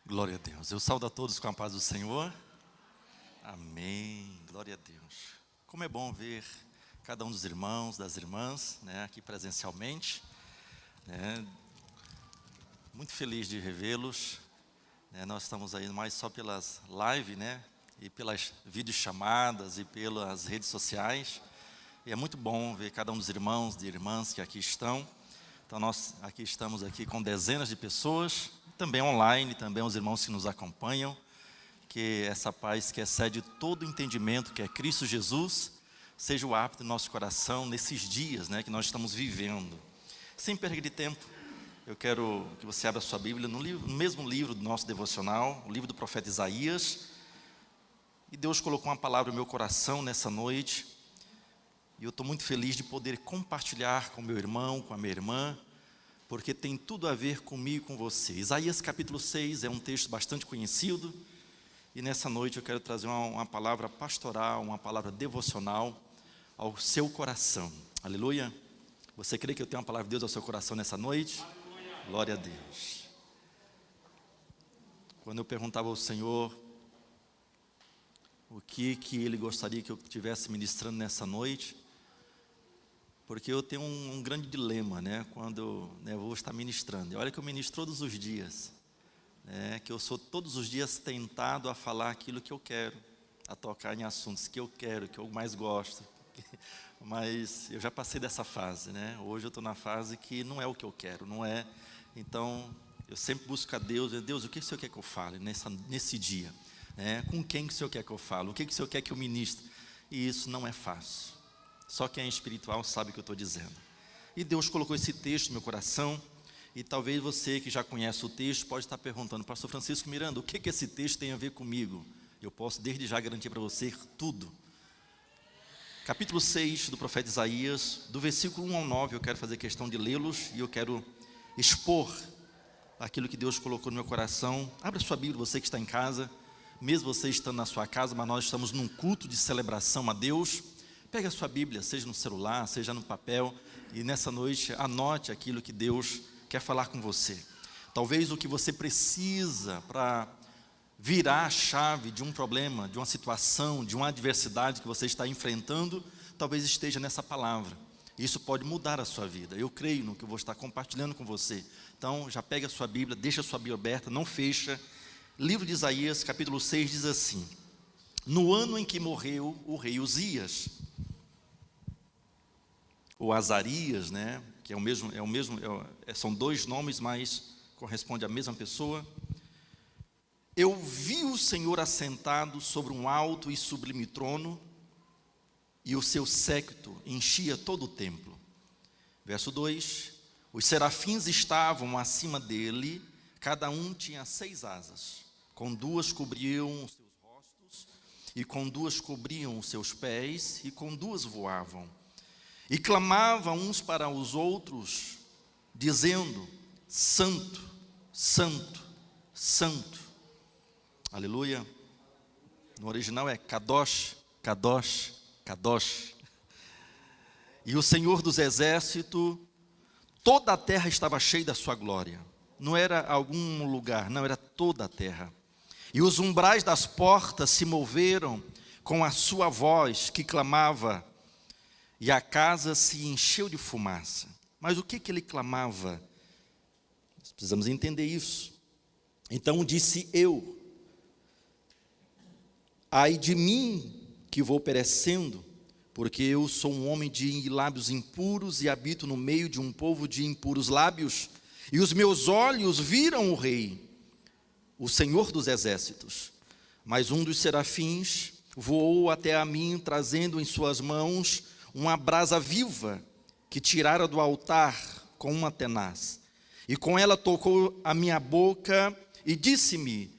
Glória a Deus. Eu saúdo a todos com a paz do Senhor. Amém. Glória a Deus. Como é bom ver cada um dos irmãos, das irmãs, aqui presencialmente. Muito feliz de revê-los. Nós estamos aí mais só pelas lives, e pelas videochamadas e pelas redes sociais. E é muito bom ver cada um dos irmãos e irmãs que aqui estão. Então nós estamos aqui com dezenas de pessoas, também online, também os irmãos que nos acompanham. Que essa paz que excede todo o entendimento, que é Cristo Jesus, seja o hábito do nosso coração nesses dias que nós estamos vivendo. Sem perda de tempo, eu quero que você abra a sua Bíblia no mesmo livro do nosso devocional, o livro do profeta Isaías. E Deus colocou uma palavra no meu coração nessa noite. E eu estou muito feliz de poder compartilhar com meu irmão, com a minha irmã, porque tem tudo a ver comigo e com você. Isaías capítulo 6 é um texto bastante conhecido. E nessa noite eu quero trazer uma palavra pastoral, uma palavra devocional ao seu coração. Aleluia. Você crê que eu tenho uma palavra de Deus ao seu coração nessa noite? Aleluia. Glória a Deus. Quando eu perguntava ao Senhor o que Ele gostaria que eu estivesse ministrando nessa noite, porque eu tenho um grande dilema, quando eu vou estar ministrando. E olha que eu ministro todos os dias. Que eu sou todos os dias tentado a falar aquilo que eu quero, a tocar em assuntos que eu quero, que eu mais gosto. Mas eu já passei dessa fase, Hoje eu estou na fase que não é o que eu quero, não é. Então, eu sempre busco a Deus. Deus, o que o Senhor quer que eu fale nesse dia? Com quem que o Senhor quer que eu fale? O que o Senhor quer que eu ministre? E isso não é fácil. Só quem é espiritual sabe o que eu estou dizendo. E Deus colocou esse texto no meu coração. E talvez você que já conhece o texto pode estar perguntando: Pastor Francisco Miranda, o que esse texto tem a ver comigo? Eu posso desde já garantir para você tudo. Capítulo 6 do profeta Isaías, do versículo 1 ao 9, eu quero fazer questão de lê-los. E eu quero expor aquilo que Deus colocou no meu coração. Abra sua Bíblia, você que está em casa. Mesmo você estando na sua casa, mas nós estamos num culto de celebração a Deus. Pegue a sua Bíblia, seja no celular, seja no papel. E nessa noite anote aquilo que Deus quer falar com você. Talvez o que você precisa para virar a chave de um problema, de uma situação, de uma adversidade que você está enfrentando, talvez esteja nessa palavra. Isso pode mudar a sua vida. Eu creio no que eu vou estar compartilhando com você. Então, já pega a sua Bíblia, deixa a sua Bíblia aberta, não fecha. Livro de Isaías, capítulo 6, diz assim: no ano em que morreu o rei Uzias, ou Azarias, que são dois nomes, mas corresponde à mesma pessoa. Eu vi o Senhor assentado sobre um alto e sublime trono, e o seu séquito enchia todo o templo. Verso 2: os serafins estavam acima dele, cada um tinha 6 asas, com 2 cobriam os seus rostos, e com 2 cobriam os seus pés, e com 2 voavam. E clamavam uns para os outros, dizendo: Santo, Santo, Santo. Aleluia. No original é Kadosh, Kadosh, Kadosh. E o Senhor dos exércitos, toda a terra estava cheia da sua glória. Não era algum lugar, não, era toda a terra. E os umbrais das portas se moveram com a sua voz que clamava, e a casa se encheu de fumaça. Mas o que ele clamava? Nós precisamos entender isso. Então disse eu: ai de mim que vou perecendo, porque eu sou um homem de lábios impuros e habito no meio de um povo de impuros lábios. E os meus olhos viram o Rei, o Senhor dos exércitos. Mas um dos serafins voou até a mim, trazendo em suas mãos uma brasa viva que tirara do altar com uma tenaz. E com ela tocou a minha boca e disse-me: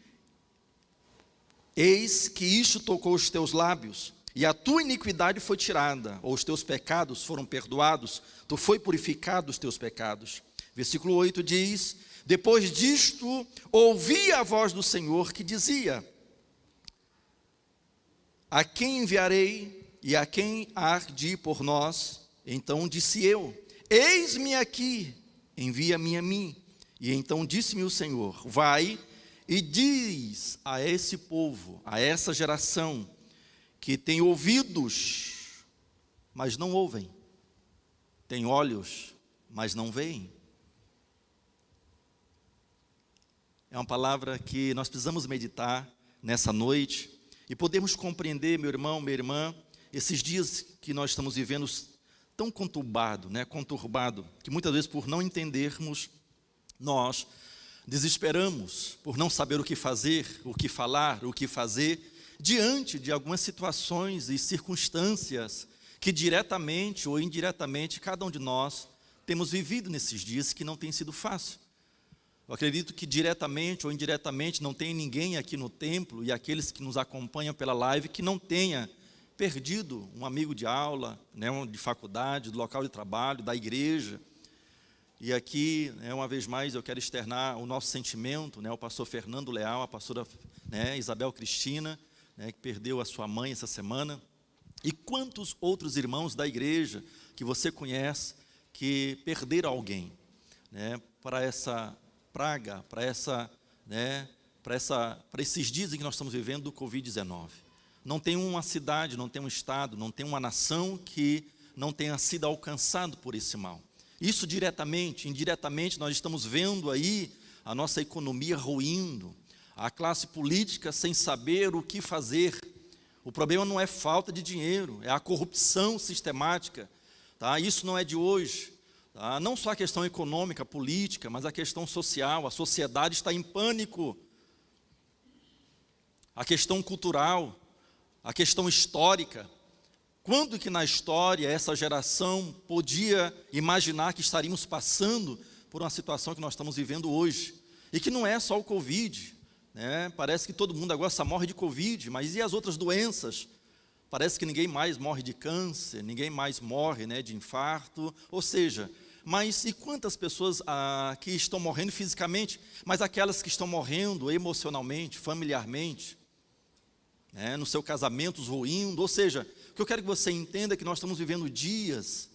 eis que isto tocou os teus lábios, e a tua iniquidade foi tirada, ou os teus pecados foram perdoados, tu foi purificado dos teus pecados. Versículo 8 diz: depois disto ouvi a voz do Senhor que dizia: a quem enviarei? E a quem há de ir por nós? Então disse eu: eis-me aqui, envia-me a mim. E então disse-me o Senhor: vai e diz a esse povo, a essa geração, que tem ouvidos, mas não ouvem, tem olhos, mas não veem. É uma palavra que nós precisamos meditar nessa noite e podemos compreender, meu irmão, minha irmã, esses dias que nós estamos vivendo tão conturbado, que muitas vezes por não entendermos, nós desesperamos por não saber o que fazer, o que falar, o que fazer, diante de algumas situações e circunstâncias que diretamente ou indiretamente cada um de nós temos vivido nesses dias que não tem sido fácil. Eu acredito que diretamente ou indiretamente não tem ninguém aqui no templo e aqueles que nos acompanham pela live que não tenha perdido um amigo de aula, né, de faculdade, do local de trabalho, da igreja. E aqui, uma vez mais, eu quero externar o nosso sentimento, o pastor Fernando Leal, a pastora Isabel Cristina, que perdeu a sua mãe essa semana, e quantos outros irmãos da igreja que você conhece que perderam alguém, para essa praga, para esses dias em que nós estamos vivendo do Covid-19. Não tem uma cidade, não tem um estado, não tem uma nação que não tenha sido alcançado por esse mal. Isso diretamente, indiretamente, nós estamos vendo aí a nossa economia ruindo, a classe política sem saber o que fazer. O problema não é falta de dinheiro, é a corrupção sistemática. Tá? Isso não é de hoje. Tá? Não só a questão econômica, política, mas a questão social. A sociedade está em pânico. A questão cultural, a questão histórica. Quando que na história essa geração podia imaginar que estaríamos passando por uma situação que nós estamos vivendo hoje? E que não é só o Covid, parece que todo mundo agora só morre de Covid, mas e as outras doenças? Parece que ninguém mais morre de câncer, ninguém mais morre de infarto, ou seja, mas e quantas pessoas que estão morrendo fisicamente, mas aquelas que estão morrendo emocionalmente, familiarmente, no seu casamento ruindo, ou seja, o que eu quero que você entenda é que nós estamos vivendo dias,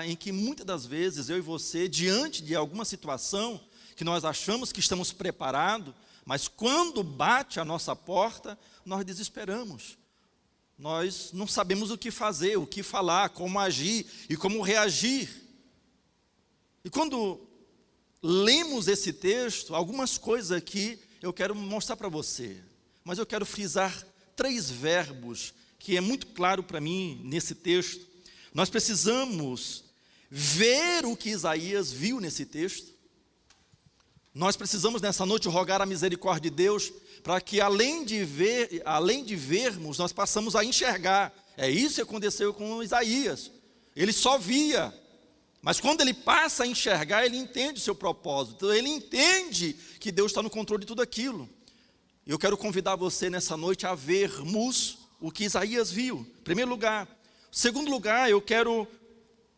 em que muitas das vezes eu e você, diante de alguma situação que nós achamos que estamos preparados, mas quando bate a nossa porta, nós desesperamos. Nós não sabemos o que fazer, o que falar, como agir e como reagir. E quando lemos esse texto, algumas coisas aqui eu quero mostrar para você, mas eu quero frisar 3 verbos que é muito claro para mim nesse texto. Nós precisamos ver o que Isaías viu nesse texto. Nós precisamos nessa noite rogar a misericórdia de Deus para que além de vermos, nós passamos a enxergar. É isso que aconteceu com Isaías. Ele só via, mas quando ele passa a enxergar, ele entende o seu propósito. Ele entende que Deus está no controle de tudo aquilo. Eu quero convidar você nessa noite a vermos o que Isaías viu, em primeiro lugar. Segundo lugar, eu quero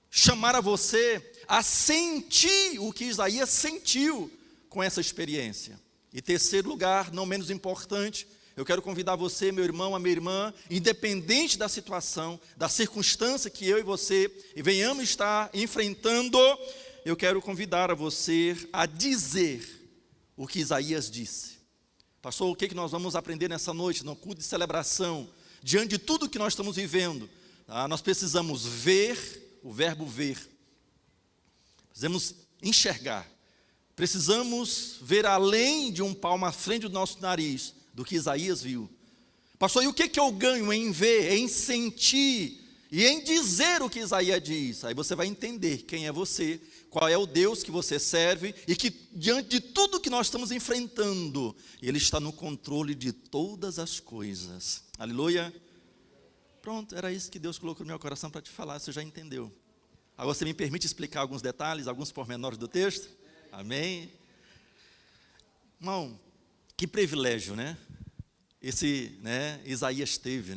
chamar a você a sentir o que Isaías sentiu com essa experiência. E terceiro lugar, não menos importante, eu quero convidar você, meu irmão, a minha irmã, independente da situação, da circunstância que eu e você venhamos estar enfrentando, eu quero convidar a você a dizer o que Isaías disse. Pastor, o que nós vamos aprender nessa noite, no culto de celebração? Diante de tudo que nós estamos vivendo, nós precisamos ver, o verbo ver, precisamos enxergar, precisamos ver além de um palmo à frente do nosso nariz, do que Isaías viu. Pastor, e o que eu ganho em ver, em sentir e em dizer o que Isaías diz? Aí você vai entender quem é você, qual é o Deus que você serve e que diante de tudo que nós estamos enfrentando, Ele está no controle de todas as coisas. Aleluia. Pronto, era isso que Deus colocou no meu coração para te falar, você já entendeu. Agora você me permite explicar alguns detalhes, alguns pormenores do texto? Amém? Irmão, que privilégio, Isaías teve,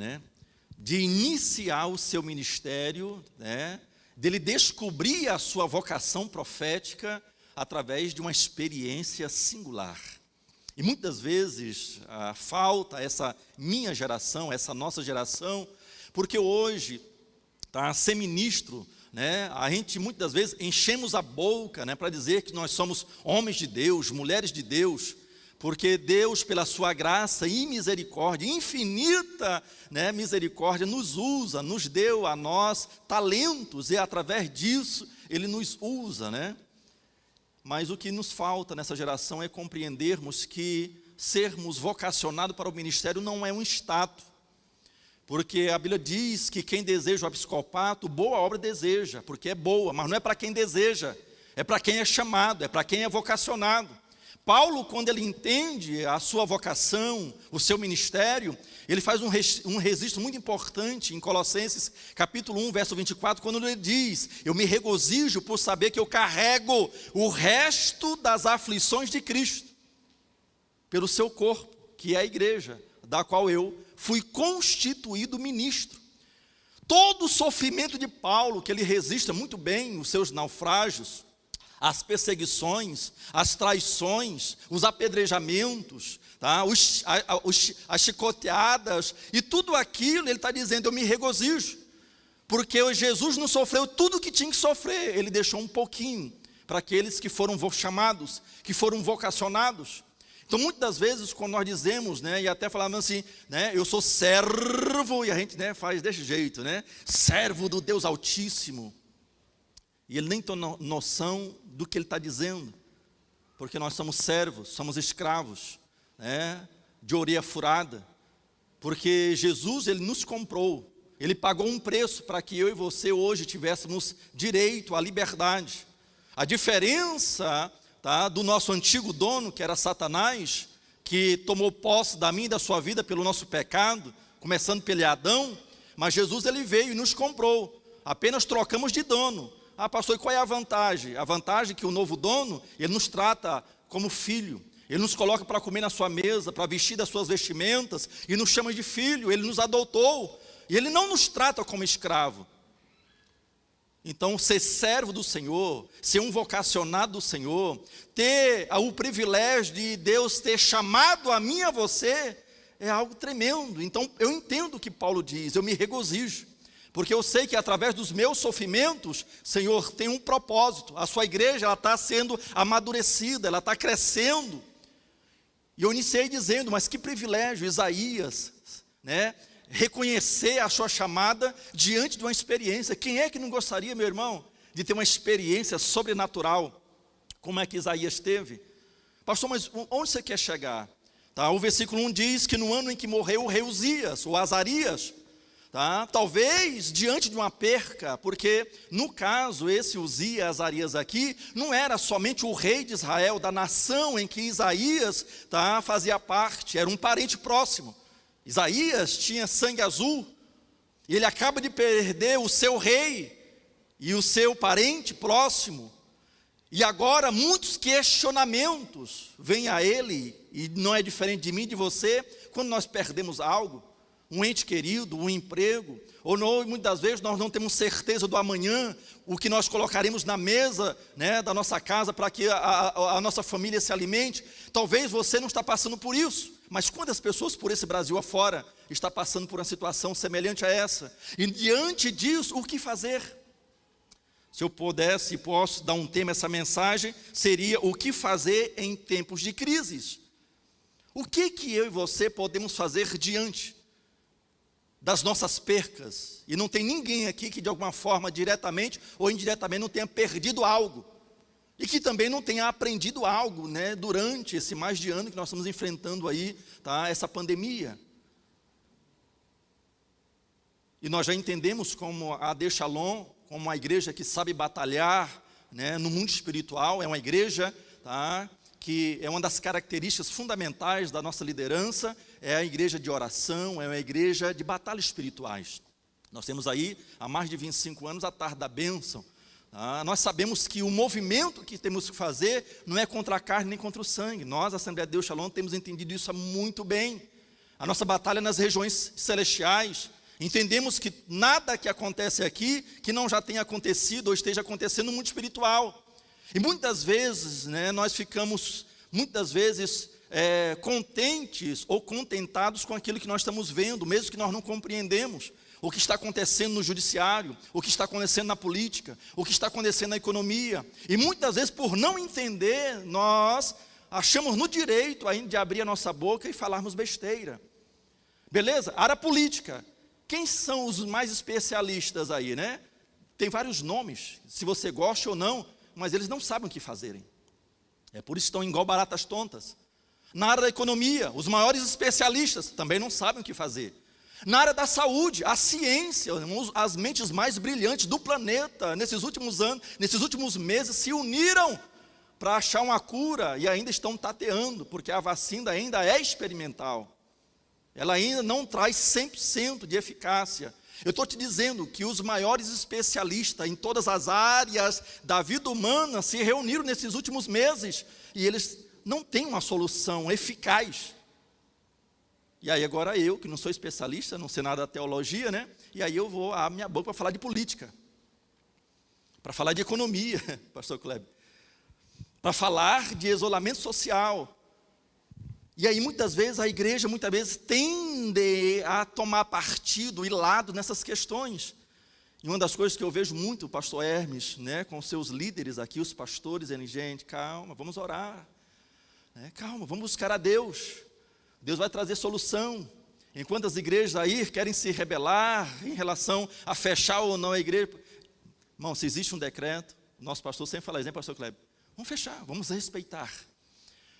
de iniciar o seu ministério, dele descobrir a sua vocação profética através de uma experiência singular. E muitas vezes falta essa minha geração, essa nossa geração, porque hoje, ser ministro, a gente muitas vezes enchemos a boca para dizer que nós somos homens de Deus, mulheres de Deus, porque Deus, pela sua graça e misericórdia, infinita, né, misericórdia, nos usa, nos deu a nós talentos, e através disso Ele nos usa, né? Mas o que nos falta nessa geração é compreendermos que sermos vocacionados para o ministério não é um status, porque a Bíblia diz que quem deseja o episcopato, boa obra deseja, porque é boa, mas não é para quem deseja, é para quem é chamado, é para quem é vocacionado. Paulo, quando ele entende a sua vocação, o seu ministério, ele faz um registro muito importante em Colossenses capítulo 1, verso 24, quando ele diz: eu me regozijo por saber que eu carrego o resto das aflições de Cristo, pelo seu corpo, que é a igreja, da qual eu fui constituído ministro. Todo o sofrimento de Paulo, que ele resiste muito bem, os seus naufrágios, as perseguições, as traições, os apedrejamentos, tá? As chicoteadas, e tudo aquilo, ele está dizendo, eu me regozijo, porque Jesus não sofreu tudo o que tinha que sofrer, ele deixou um pouquinho, para aqueles que foram chamados, que foram vocacionados. Então, muitas das vezes, quando nós dizemos, né, e até falamos assim, né, eu sou servo, e a gente, né, faz desse jeito, né, servo do Deus Altíssimo, e ele nem tem noção do que ele está dizendo, porque nós somos servos, somos escravos, né, de orelha furada, porque Jesus, ele nos comprou, ele pagou um preço para que eu e você hoje tivéssemos direito à liberdade. A diferença, tá, do nosso antigo dono, que era Satanás, que tomou posse da minha e da sua vida pelo nosso pecado, começando pelo Adão, mas Jesus, ele veio e nos comprou, apenas trocamos de dono. Ah, pastor, e qual é a vantagem? A vantagem é que o novo dono, ele nos trata como filho, ele nos coloca para comer na sua mesa, para vestir das suas vestimentas, e nos chama de filho, ele nos adotou, e ele não nos trata como escravo. Então, ser servo do Senhor, ser um vocacionado do Senhor, ter o privilégio de Deus ter chamado a mim e a você, é algo tremendo. Então, eu entendo o que Paulo diz, eu me regozijo, porque eu sei que através dos meus sofrimentos, Senhor, tem um propósito. A sua igreja, ela está sendo amadurecida, ela está crescendo. E eu iniciei dizendo, mas que privilégio, Isaías, né, reconhecer a sua chamada diante de uma experiência. Quem é que não gostaria, meu irmão, de ter uma experiência sobrenatural, como é que Isaías teve? Pastor, mas onde você quer chegar? Tá, o versículo 1 diz que no ano em que morreu o rei Uzias, ou Azarias, tá? Talvez diante de uma perca, porque no caso esse Uzias, Azarias aqui, não era somente o rei de Israel, da nação em que Isaías, tá, fazia parte, era um parente próximo. Isaías tinha sangue azul, e ele acaba de perder o seu rei, e o seu parente próximo, e agora muitos questionamentos vêm a ele, e não é diferente de mim e de você, quando nós perdemos algo, um ente querido, um emprego, ou não, muitas vezes nós não temos certeza do amanhã, o que nós colocaremos na mesa, né, da nossa casa, para que a nossa família se alimente. Talvez você não está passando por isso, mas quantas pessoas por esse Brasil afora está passando por uma situação semelhante a essa? E diante disso, o que fazer? Se eu pudesse e posso dar um tema a essa mensagem, seria o que fazer em tempos de crises. O que eu e você podemos fazer diante das nossas percas? E não tem ninguém aqui que de alguma forma, diretamente ou indiretamente, não tenha perdido algo. E que também não tenha aprendido algo, né, durante esse mais de ano que nós estamos enfrentando aí, tá, essa pandemia. E nós já entendemos como a AD Shalom, como uma igreja que sabe batalhar, né, no mundo espiritual, é uma igreja, tá, que é uma das características fundamentais da nossa liderança, é a igreja de oração, é uma igreja de batalhas espirituais. Nós temos aí, há mais de 25 anos, a Tarde da Bênção. Nós sabemos que o movimento que temos que fazer não é contra a carne nem contra o sangue. Nós, a Assembleia de Deus Shalom, temos entendido isso muito bem. A nossa batalha é nas regiões celestiais. Entendemos que nada que acontece aqui, que não já tenha acontecido ou esteja acontecendo no mundo espiritual. E muitas vezes, né, nós ficamos, contentes ou contentados com aquilo que nós estamos vendo, mesmo que nós não compreendemos o que está acontecendo no judiciário, o que está acontecendo na política, o que está acontecendo na economia. E muitas vezes, por não entender, nós achamos no direito ainda de abrir a nossa boca e falarmos besteira. Beleza? Área política. Quem são os mais especialistas aí, né? Tem vários nomes, se você gosta ou não, mas eles não sabem o que fazerem. É por isso que estão igual baratas tontas. Na área da economia, os maiores especialistas também não sabem o que fazer. Na área da saúde, a ciência, as mentes mais brilhantes do planeta, nesses últimos anos, nesses últimos meses, se uniram para achar uma cura e ainda estão tateando, porque a vacina ainda é experimental. Ela ainda não traz 100% de eficácia. Eu estou te dizendo que os maiores especialistas em todas as áreas da vida humana se reuniram nesses últimos meses e eles não têm uma solução eficaz. E aí agora eu, que não sou especialista, não sei nada da teologia, né? E aí eu vou abrir minha boca para falar de política, para falar de economia, pastor Kleber, para falar de isolamento social. E aí muitas vezes a igreja tende a tomar partido e lado nessas questões. E uma das coisas que eu vejo muito o pastor Hermes, né, com seus líderes aqui, os pastores, dizendo, gente, calma, vamos orar, né, calma, vamos buscar a Deus. Deus vai trazer solução. Enquanto as igrejas aí querem se rebelar em relação a fechar ou não a igreja. Irmão, se existe um decreto, nosso pastor sempre fala isso, né, pastor Kleber? Vamos fechar, vamos respeitar.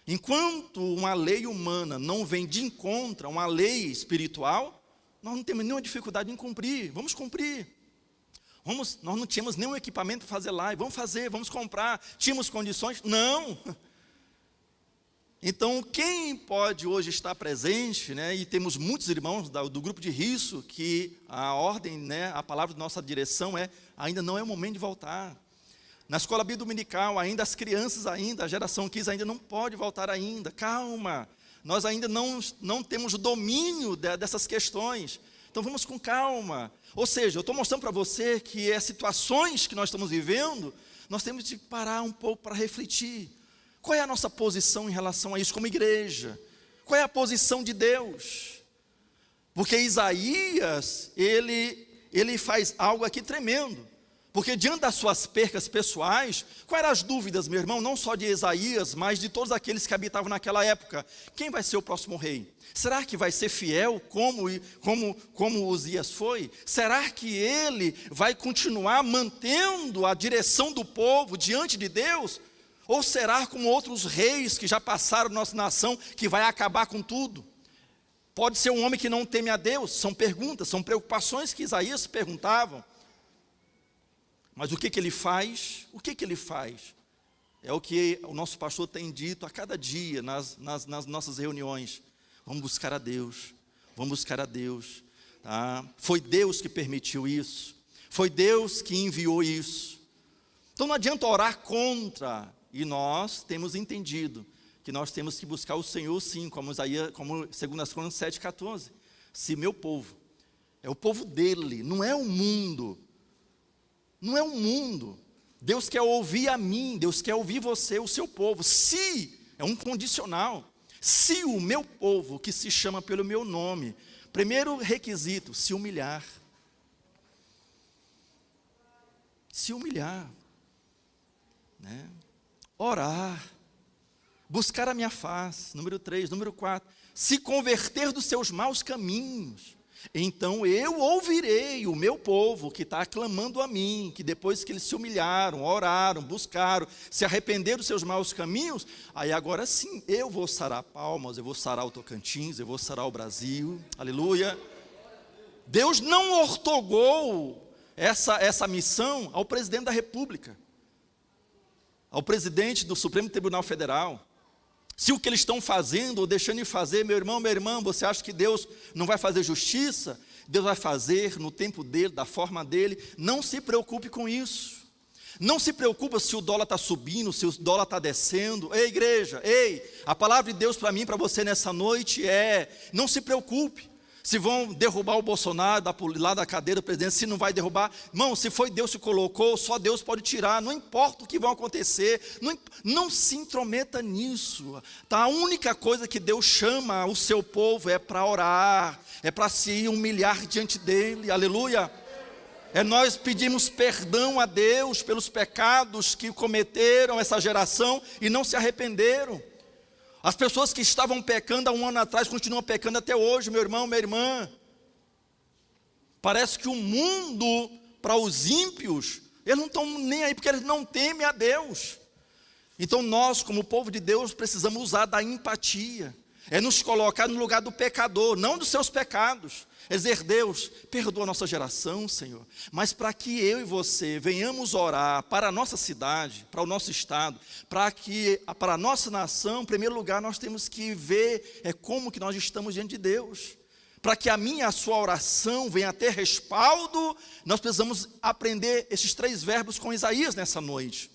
Enquanto uma lei humana não vem de encontro a uma lei espiritual, nós não temos nenhuma dificuldade em cumprir, vamos cumprir. Nós não tínhamos nenhum equipamento para fazer live, vamos fazer, vamos comprar, tínhamos condições? Não. Então, quem pode hoje estar presente, né, e temos muitos irmãos do grupo de risco, que a ordem, né, a palavra da nossa direção ainda não é o momento de voltar. Na escola bíblica dominical, ainda as crianças, a geração 15 ainda não pode voltar ainda. Calma, nós ainda não temos o domínio dessas questões. Então vamos com calma. Ou seja, eu estou mostrando para você que as situações que nós estamos vivendo, nós temos de parar um pouco para refletir. Qual é a nossa posição em relação a isso como igreja? Qual é a posição de Deus? Porque Isaías, ele faz algo aqui tremendo. Porque diante das suas percas pessoais, quais eram as dúvidas, meu irmão, não só de Isaías, mas de todos aqueles que habitavam naquela época? Quem vai ser o próximo rei? Será que vai ser fiel como Uzias foi? Será que ele vai continuar mantendo a direção do povo diante de Deus? Ou será como outros reis que já passaram na nossa nação, que vai acabar com tudo? Pode ser um homem que não teme a Deus? São perguntas, são preocupações que Isaías se perguntavam. Mas o que ele faz? O que ele faz? É o que o nosso pastor tem dito a cada dia nas nossas reuniões. Vamos buscar a Deus, vamos buscar a Deus. Tá? Foi Deus que permitiu isso, foi Deus que enviou isso. Então não adianta orar contra, e nós temos entendido que nós temos que buscar o Senhor sim, como 2 Crônicas 7,14. Se meu povo, é o povo dele, não é o mundo. Não é um mundo. Deus quer ouvir a mim, Deus quer ouvir você, o seu povo. Se, é um condicional. Se o meu povo, que se chama pelo meu nome, primeiro requisito, se humilhar. Se humilhar. Né? Orar. Buscar a minha face. Número 3, número 4. Se converter dos seus maus caminhos. Então eu ouvirei o meu povo que está clamando a mim, que depois que eles se humilharam, oraram, buscaram, se arrependeram dos seus maus caminhos, aí agora sim, eu vou sarar Palmas, eu vou sarar o Tocantins, eu vou sarar o Brasil, aleluia. Deus não ortogou essa missão ao presidente da República, ao presidente do Supremo Tribunal Federal. Se o que eles estão fazendo ou deixando de fazer, meu irmão, minha irmã, você acha que Deus não vai fazer justiça? Deus vai fazer no tempo dele, da forma dele. Não se preocupe com isso. Não se preocupe se o dólar está subindo, se o dólar está descendo. Ei, igreja, a palavra de Deus para mim e para você nessa noite não se preocupe. Se vão derrubar o Bolsonaro lá da cadeira do presidente, se não vai derrubar. Irmão, se foi Deus que colocou, só Deus pode tirar. Não importa o que vai acontecer. Não se intrometa nisso. Tá? A única coisa que Deus chama o seu povo é para orar. É para se humilhar diante dele. Aleluia. Nós pedimos perdão a Deus pelos pecados que cometeram essa geração e não se arrependeram. As pessoas que estavam pecando há um ano atrás continuam pecando até hoje, meu irmão, minha irmã. Parece que o mundo, para os ímpios, eles não estão nem aí, porque eles não temem a Deus. Então nós, como povo de Deus, precisamos usar da empatia. É nos colocar no lugar do pecador, não dos seus pecados. É dizer, Deus, perdoa a nossa geração, Senhor. Mas para que eu e você venhamos orar para a nossa cidade, para o nosso estado, para a nossa nação, em primeiro lugar, nós temos que ver como que nós estamos diante de Deus. Para que a minha e a sua oração venha a ter respaldo, nós precisamos aprender esses 3 verbos com Isaías nessa noite.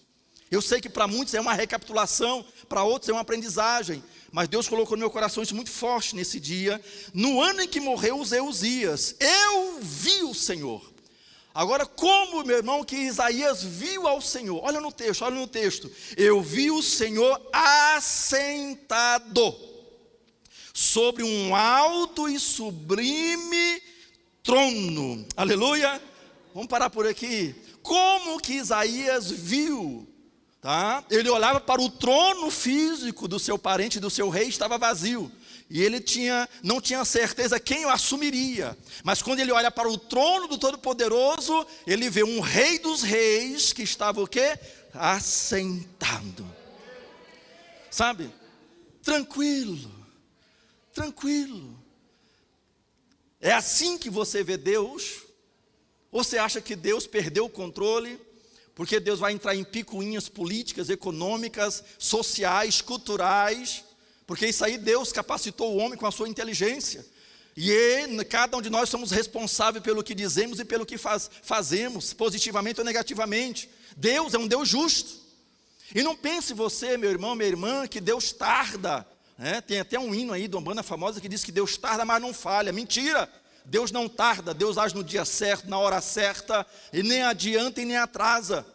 Eu sei que para muitos é uma recapitulação, para outros é uma aprendizagem, mas Deus colocou no meu coração isso muito forte nesse dia. No ano em que morreu Uzzias, eu vi o Senhor. Agora, como, meu irmão, que Isaías viu ao Senhor? Olha no texto. Eu vi o Senhor assentado sobre um alto e sublime trono. Aleluia. Vamos parar por aqui. Como que Isaías viu? Ele olhava para o trono físico do seu parente, do seu rei, estava vazio. E ele não tinha certeza quem o assumiria. Mas quando ele olha para o trono do Todo-Poderoso, ele vê um rei dos reis que estava o quê? Assentado. Sabe? Tranquilo. É assim que você vê Deus? Ou você acha que Deus perdeu o controle? Porque Deus vai entrar em picuinhas políticas, econômicas, sociais, culturais, porque isso aí Deus capacitou o homem com a sua inteligência, e cada um de nós somos responsáveis pelo que dizemos e pelo que fazemos, positivamente ou negativamente. Deus é um Deus justo, e não pense você, meu irmão, minha irmã, que Deus tarda, né? Tem até um hino aí de uma banda famosa que diz que Deus tarda, mas não falha. Mentira! Deus não tarda, Deus age no dia certo, na hora certa, e nem adianta e nem atrasa.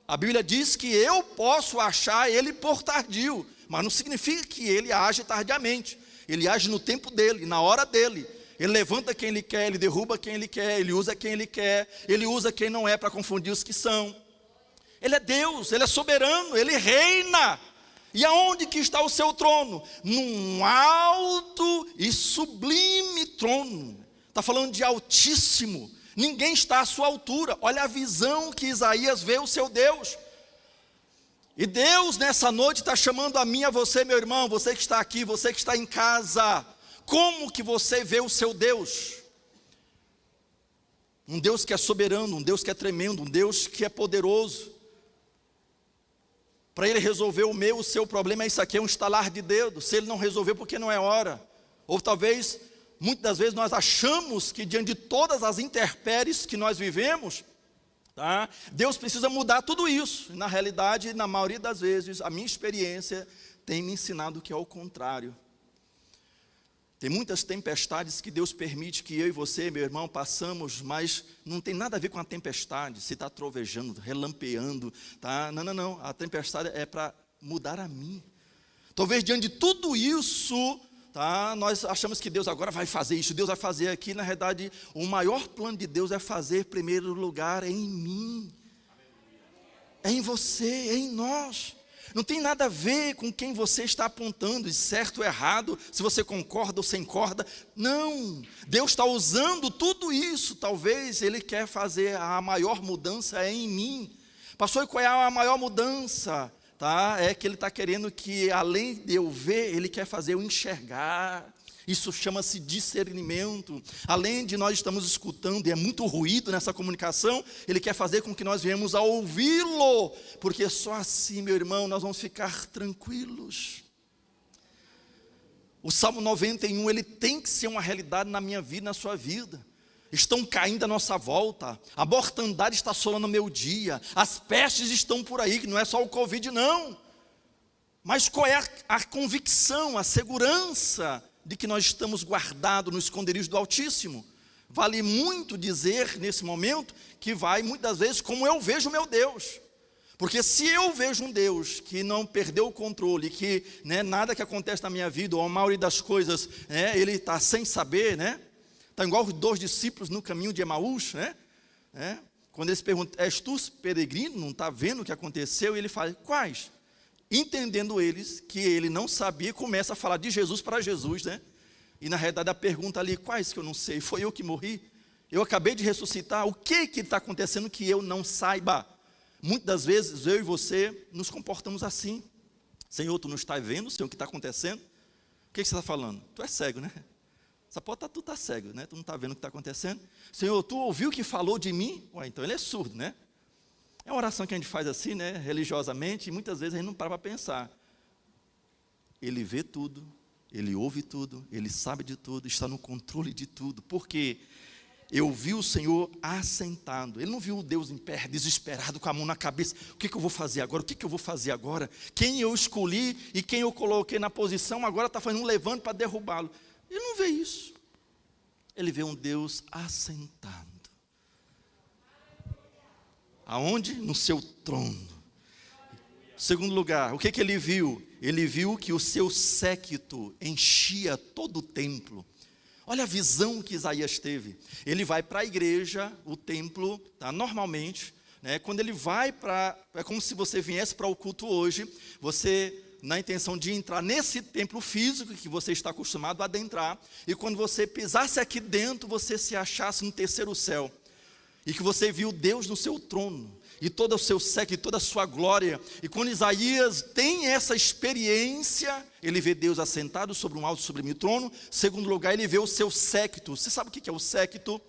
A Bíblia diz que eu posso achar ele por tardio, mas não significa que ele age tardiamente. Ele age no tempo dele, na hora dele. Ele levanta quem ele quer, ele derruba quem ele quer, ele usa quem ele quer, ele usa quem não é para confundir os que são. Ele é Deus, ele é soberano, ele reina. E aonde que está o seu trono? Num alto e sublime trono. Está falando de altíssimo, ninguém está à sua altura. Olha a visão que Isaías vê o seu Deus. E Deus nessa noite está chamando a mim e a você, meu irmão, você que está aqui, você que está em casa. Como que você vê o seu Deus? Um Deus que é soberano, um Deus que é tremendo, um Deus que é poderoso. Para Ele resolver o seu problema, isso aqui é um estalar de dedo. Se Ele não resolver, porque não é hora. Ou talvez, muitas das vezes nós achamos que diante de todas as intempéries que nós vivemos, Deus precisa mudar tudo isso. E na realidade, na maioria das vezes, a minha experiência tem me ensinado que é o contrário. Tem muitas tempestades que Deus permite que eu e você, meu irmão, passamos, mas não tem nada a ver com a tempestade, se está trovejando, relampeando, Não, a tempestade é para mudar a mim. Talvez diante de tudo isso, nós achamos que Deus agora vai fazer isso, Deus vai fazer aqui. Na verdade, o maior plano de Deus é fazer em primeiro lugar em mim, é em você, é em nós. Não tem nada a ver com quem você está apontando, de certo ou errado, se você concorda ou sem concorda. Não, Deus está usando tudo isso. Talvez Ele quer fazer a maior mudança em mim. Pastor, e qual é a maior mudança? É que Ele está querendo que, além de eu ver, Ele quer fazer eu enxergar. Isso chama-se discernimento. Além de nós estamos escutando, e é muito ruído nessa comunicação, Ele quer fazer com que nós venhamos a ouvi-lo, porque só assim, meu irmão, nós vamos ficar tranquilos. O Salmo 91, ele tem que ser uma realidade na minha vida, na sua vida. Estão caindo à nossa volta, a mortandade está assolando o meu dia, as pestes estão por aí, que não é só o Covid não. Mas qual é a convicção, a segurança de que nós estamos guardados no esconderijo do Altíssimo? Vale muito dizer nesse momento que vai muitas vezes como eu vejo o meu Deus. Porque se eu vejo um Deus que não perdeu o controle, que nada que acontece na minha vida, ou a maioria das coisas, Ele está sem saber, está igual os 2 discípulos no caminho de Emaús, quando eles perguntam, és tu peregrino, não está vendo o que aconteceu? E ele fala, quais? entendendo eles que ele não sabia, começa a falar de Jesus para Jesus, né? E na realidade a pergunta ali, quais que eu não sei? Foi eu que morri? Eu acabei de ressuscitar, o que está acontecendo que eu não saiba? Muitas das vezes eu e você nos comportamos assim. Senhor, tu não está vendo, Senhor, o que está acontecendo? O que você está falando? Tu é cego, né? Essa porta tu está cego, né? Tu não está vendo o que está acontecendo? Senhor, tu ouviu que falou de mim? Ué, então ele é surdo, né? É uma oração que a gente faz assim, né? Religiosamente, e muitas vezes a gente não para pensar. Ele vê tudo, ele ouve tudo, ele sabe de tudo, está no controle de tudo. Por quê? Eu vi o Senhor assentado. Ele não viu o Deus em pé, desesperado, com a mão na cabeça. O que eu vou fazer agora? O que eu vou fazer agora? Quem eu escolhi e quem eu coloquei na posição, agora está fazendo um levante para derrubá-lo. Ele não vê isso. Ele vê um Deus assentado. Aonde? No seu trono. Segundo lugar, o que ele viu? Ele viu que o seu séquito enchia todo o templo. Olha a visão que Isaías teve. Ele vai para a igreja, o templo, tá? Normalmente, né, quando ele vai para... É como se você viesse para o culto hoje, você, na intenção de entrar nesse templo físico que você está acostumado a adentrar, e quando você pisasse aqui dentro, você se achasse no terceiro céu, e que você viu Deus no seu trono, e todo o seu séquito, e toda a sua glória. E quando Isaías tem essa experiência, ele vê Deus assentado sobre um alto e sublime trono. Segundo lugar, ele vê o seu séquito. Você sabe o que é o séquito?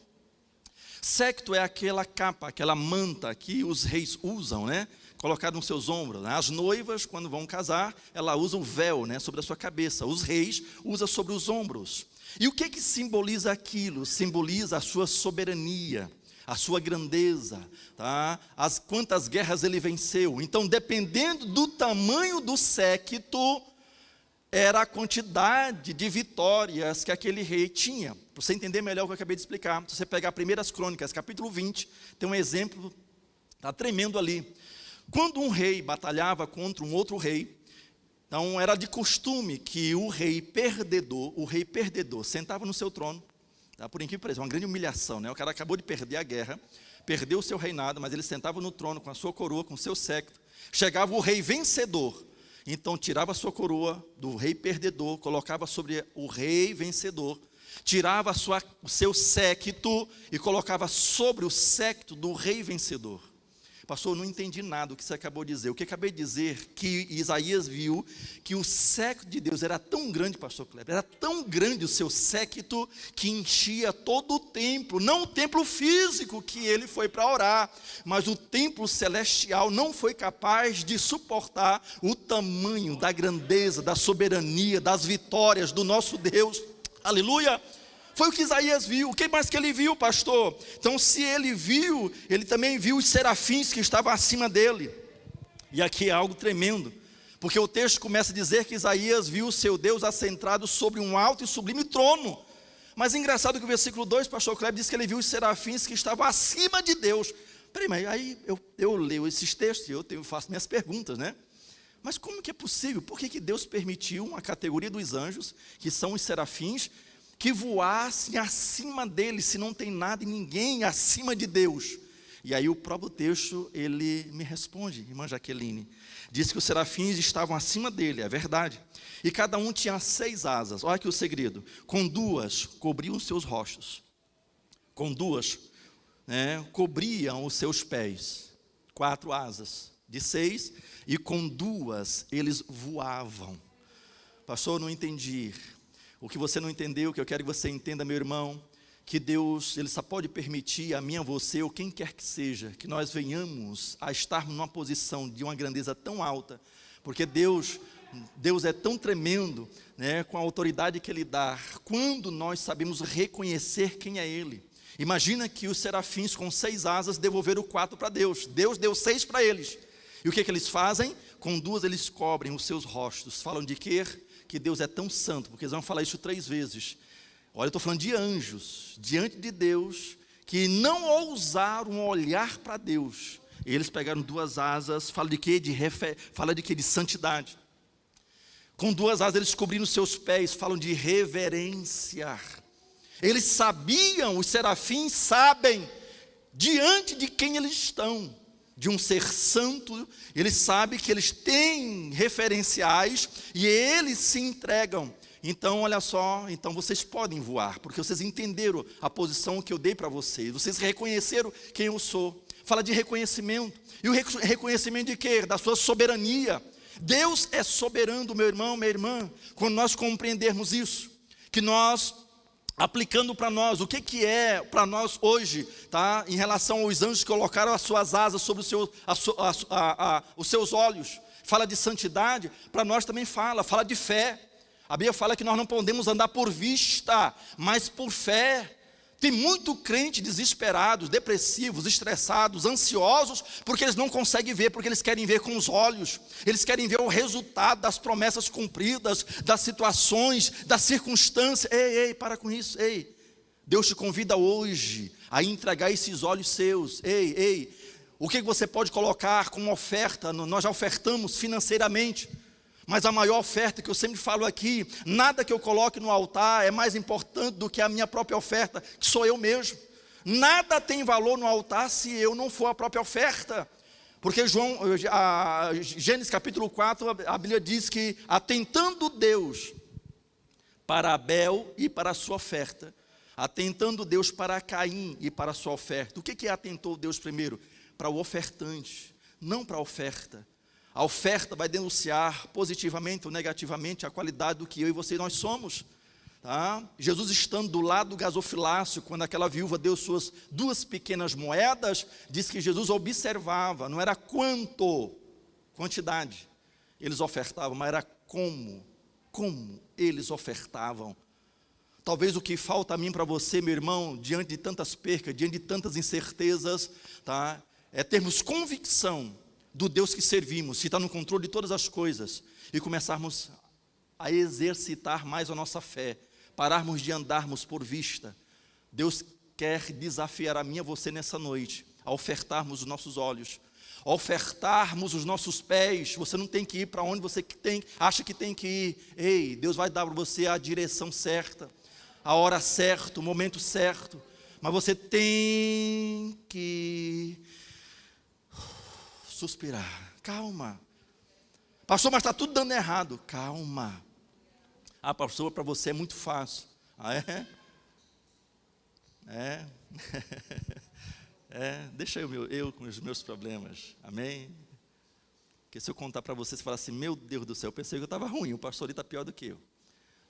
Séquito é aquela capa, aquela manta que os reis usam, né? Colocado nos seus ombros, né? As noivas, quando vão casar, ela usa um véu, né, sobre a sua cabeça. Os reis usam sobre os ombros. E o que simboliza aquilo? Simboliza a sua soberania, a sua grandeza, tá? Quantas guerras ele venceu. Então, dependendo do tamanho do séquito, era a quantidade de vitórias que aquele rei tinha. Para você entender melhor o que eu acabei de explicar, se você pegar 1 Crônicas, capítulo 20, tem um exemplo, está tremendo ali. Quando um rei batalhava contra um outro rei, então era de costume que o rei perdedor sentava no seu trono. Tá, por incrível que pareça, uma grande humilhação, né? O cara acabou de perder a guerra, perdeu o seu reinado, mas ele sentava no trono com a sua coroa, com o seu séquito. Chegava o rei vencedor, então tirava a sua coroa do rei perdedor, colocava sobre o rei vencedor, tirava o seu séquito e colocava sobre o séquito do rei vencedor. Pastor, eu não entendi nada do que você acabou de dizer. O que eu acabei de dizer, que Isaías viu que o séquito de Deus era tão grande, pastor Kleber, era tão grande o seu séquito, que enchia todo o templo, não o templo físico que ele foi para orar, mas o templo celestial não foi capaz de suportar o tamanho da grandeza, da soberania, das vitórias do nosso Deus. Aleluia! Foi o que Isaías viu. O que mais que ele viu, pastor? Então, se ele viu, ele também viu os serafins que estavam acima dele. E aqui é algo tremendo, porque o texto começa a dizer que Isaías viu o seu Deus assentado sobre um alto e sublime trono. Mas é engraçado que o versículo 2, pastor Kleber, diz que ele viu os serafins que estavam acima de Deus. Peraí, mas aí eu leio esses textos e eu faço minhas perguntas, né? Mas como que é possível? Por que Deus permitiu uma categoria dos anjos, que são os serafins, que voassem acima dele, se não tem nada e ninguém acima de Deus? E aí o próprio texto, ele me responde, irmã Jaqueline, diz que os serafins estavam acima dele, é verdade, e cada um tinha 6 asas. Olha aqui o segredo: com 2 cobriam os seus rostos, com 2 cobriam os seus pés, 4 asas de 6, e com 2 eles voavam. Pastor, eu não entendi. O que você não entendeu, que eu quero que você entenda, meu irmão, que Deus, Ele só pode permitir a mim, a você, ou quem quer que seja, que nós venhamos a estarmos numa posição de uma grandeza tão alta, porque Deus é tão tremendo, né, com a autoridade que Ele dá, quando nós sabemos reconhecer quem é Ele. Imagina que os serafins com 6 asas devolveram 4 para Deus. Deus deu 6 para eles. E o que eles fazem? Com 2 eles cobrem os seus rostos. Falam de quê? Que Deus é tão santo, porque eles vão falar isso 3 vezes. Olha, eu estou falando de anjos, diante de Deus, que não ousaram olhar para Deus. Eles pegaram 2 asas, fala de quê? Fala de quê? De santidade. Com 2 asas eles cobriram seus pés, falam de reverência. Eles sabiam, os serafins sabem, diante de quem eles estão. de um ser santo, ele sabe que eles têm referenciais e eles se entregam. Então, olha só, então vocês podem voar, porque vocês entenderam a posição que eu dei para vocês reconheceram quem eu sou. Fala de reconhecimento, e o reconhecimento de quê? Da sua soberania. Deus é soberano, meu irmão, minha irmã, quando nós compreendermos isso, que nós, aplicando para nós, o que é para nós hoje, tá? Em relação aos anjos que colocaram as suas asas sobre os seus olhos, fala de santidade, para nós também fala de fé. A Bíblia fala que nós não podemos andar por vista, mas por fé. Tem muito crente desesperados, depressivos, estressados, ansiosos, porque eles não conseguem ver, porque eles querem ver com os olhos. Eles querem ver o resultado das promessas cumpridas, das situações, das circunstâncias. Ei, para com isso, ei. Deus te convida hoje a entregar esses olhos seus. Ei, o que você pode colocar como oferta? Nós já ofertamos financeiramente. Mas a maior oferta que eu sempre falo aqui, nada que eu coloque no altar é mais importante do que a minha própria oferta, que sou eu mesmo. Nada tem valor no altar se eu não for a própria oferta. Porque Gênesis capítulo 4, a Bíblia diz que atentando Deus para Abel e para a sua oferta, atentando Deus para Caim e para a sua oferta. O que atentou Deus primeiro? Para o ofertante, não para a oferta. A oferta vai denunciar positivamente ou negativamente a qualidade do que eu e você nós somos. Tá? Jesus estando do lado do gasofilácio, quando aquela viúva deu suas 2 pequenas moedas, diz que Jesus observava, não era quantidade eles ofertavam, mas era como eles ofertavam. Talvez o que falta a mim para você, meu irmão, diante de tantas percas, diante de tantas incertezas, tá? É termos convicção do Deus que servimos, que está no controle de todas as coisas, e começarmos a exercitar mais a nossa fé, pararmos de andarmos por vista. Deus quer desafiar a mim e a você nessa noite, a ofertarmos os nossos olhos, a ofertarmos os nossos pés. Você não tem que ir para onde você acha que tem que ir. Ei, Deus vai dar para você a direção certa, a hora certa, o momento certo, mas você tem que suspirar. Calma. Pastor, mas está tudo dando errado. Calma. Pastor, para você é muito fácil. Deixa eu com os meus problemas. Amém? Porque se eu contar para você, você fala assim, meu Deus do céu, eu pensei que eu estava ruim, o pastor ali está pior do que eu.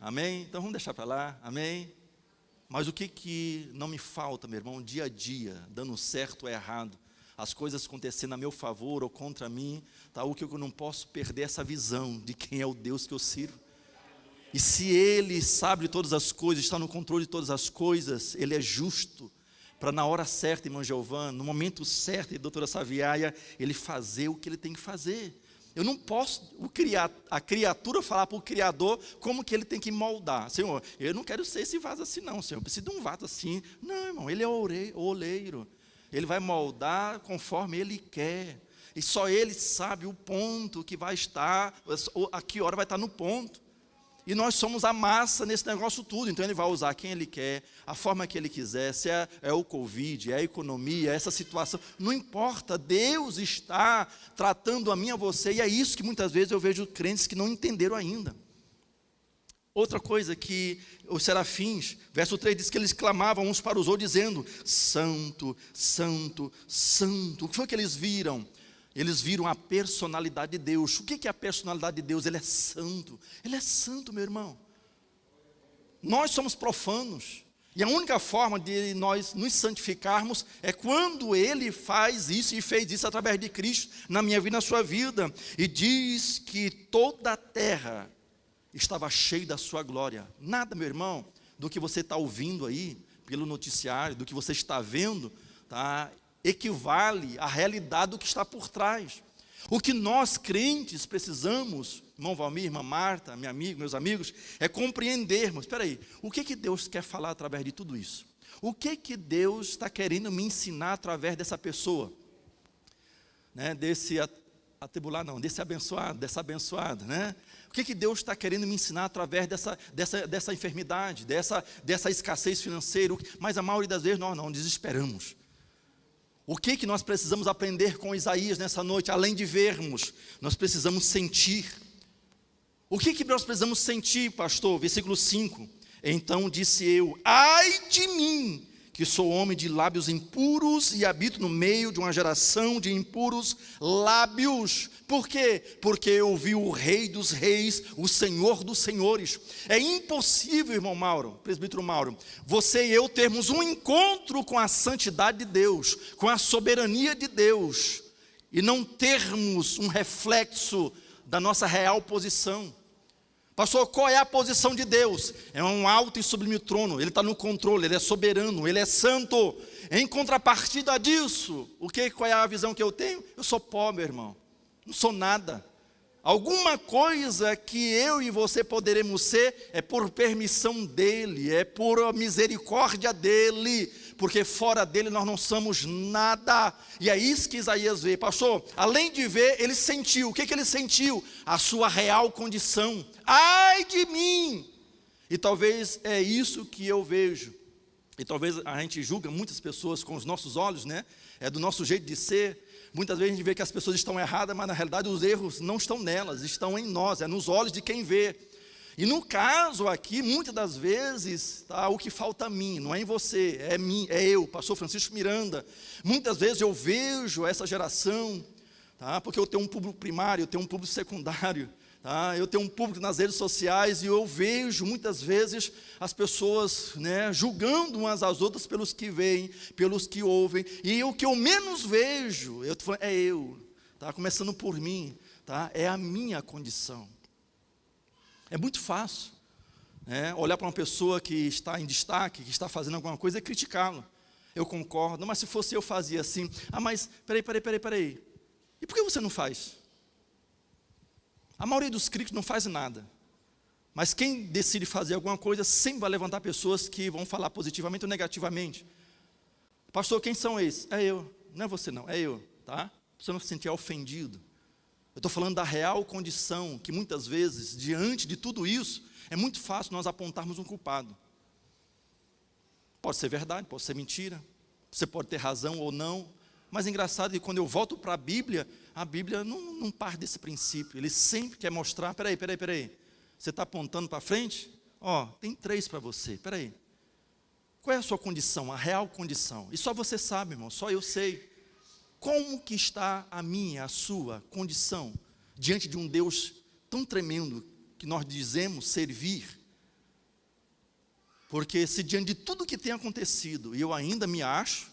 Amém? Então vamos deixar para lá. Amém? Mas o que não me falta, meu irmão, dia a dia, dando certo ou errado, as coisas acontecendo a meu favor ou contra mim, tá? O que eu não posso perder é essa visão de quem é o Deus que eu sirvo. E se Ele sabe de todas as coisas, está no controle de todas as coisas, Ele é justo, para na hora certa, irmão Giovana, no momento certo, doutora Saviaia, Ele fazer o que Ele tem que fazer. Eu não posso a criatura falar para o Criador como que Ele tem que moldar. Senhor, eu não quero ser esse vaso assim não, Senhor, eu preciso de um vaso assim. Não, irmão, Ele é o oleiro. Ele vai moldar conforme Ele quer. E só Ele sabe o ponto que vai estar, a que hora vai estar no ponto. E nós somos a massa nesse negócio tudo. Então Ele vai usar quem Ele quer, a forma que Ele quiser. Se é o Covid, é a economia, é essa situação. Não importa, Deus está tratando a mim e a você. E é isso que muitas vezes eu vejo crentes que não entenderam ainda. Outra coisa que os serafins, verso 3 diz que eles clamavam uns para os outros dizendo, santo, santo, santo. O que foi que eles viram? Eles viram a personalidade de Deus. O que é a personalidade de Deus? Ele é santo, meu irmão. Nós somos profanos, e a única forma de nós nos santificarmos é quando Ele faz isso, e fez isso através de Cristo, na minha vida, na sua vida. E diz que toda a terra estava cheio da sua glória. Nada, meu irmão, do que você está ouvindo aí, pelo noticiário, do que você está vendo, tá, equivale à realidade do que está por trás. O que nós crentes precisamos, irmão Valmir, irmã Marta, meu amigo, meus amigos, é compreendermos, espera aí, o que Deus quer falar através de tudo isso? O que Deus está querendo me ensinar através dessa pessoa? Né, desse atribulado, não, desse abençoado, dessa abençoada, né? O que Deus está querendo me ensinar através dessa enfermidade, dessa escassez financeira? Mas a maioria das vezes nós não desesperamos. O que nós precisamos aprender com Isaías nessa noite? Além de vermos, nós precisamos sentir. O que nós precisamos sentir, pastor? Versículo 5. Então disse eu: ai de mim, que sou homem de lábios impuros e habito no meio de uma geração de impuros lábios. Por quê? Porque eu vi o Rei dos Reis, o Senhor dos Senhores. É impossível, irmão Mauro, presbítero Mauro, você e eu termos um encontro com a santidade de Deus, com a soberania de Deus, e não termos um reflexo da nossa real posição. Pastor, qual é a posição de Deus? É um alto e sublime trono, Ele está no controle, Ele é soberano, Ele é santo. Em contrapartida disso, qual é a visão que eu tenho? Eu sou pobre, irmão, não sou nada. Alguma coisa que eu e você poderemos ser é por permissão dEle, é por misericórdia dEle, porque fora dEle nós não somos nada. E é isso que Isaías vê. Pastor, além de ver, ele sentiu. O que ele sentiu? A sua real condição. Ai de mim! E talvez é isso que eu vejo. E talvez a gente julga muitas pessoas com os nossos olhos, né? É do nosso jeito de ser. Muitas vezes a gente vê que as pessoas estão erradas, mas na realidade os erros não estão nelas, estão em nós, é nos olhos de quem vê. E no caso aqui, muitas das vezes, o que falta a mim, não é em você, é mim, é eu, pastor Francisco Miranda. Muitas vezes eu vejo essa geração, porque eu tenho um público primário, eu tenho um público secundário, eu tenho um público nas redes sociais, e eu vejo muitas vezes as pessoas, julgando umas às outras pelos que veem, pelos que ouvem, e o que eu menos vejo, eu estou falando, é eu, começando por mim, é a minha condição. É muito fácil, olhar para uma pessoa que está em destaque, que está fazendo alguma coisa, e criticá-lo. Eu concordo, mas se fosse eu fazia assim. Mas peraí. E por que você não faz? A maioria dos críticos não faz nada. Mas quem decide fazer alguma coisa sempre vai levantar pessoas que vão falar positivamente ou negativamente. Pastor, quem são esses? É eu, não é você não, é eu, tá? Você não se sentir ofendido. Eu estou falando da real condição, que muitas vezes, diante de tudo isso, é muito fácil nós apontarmos um culpado. Pode ser verdade, pode ser mentira, você pode ter razão ou não, mas é engraçado que quando eu volto para a Bíblia não parte desse princípio. Ele sempre quer mostrar, peraí, você está apontando para frente? Tem 3 para você, peraí. Qual é a sua condição, a real condição? E só você sabe, irmão, só eu sei. Como que está a minha, a sua condição, diante de um Deus tão tremendo, que nós dizemos servir? Porque se diante de tudo que tem acontecido, e eu ainda me acho,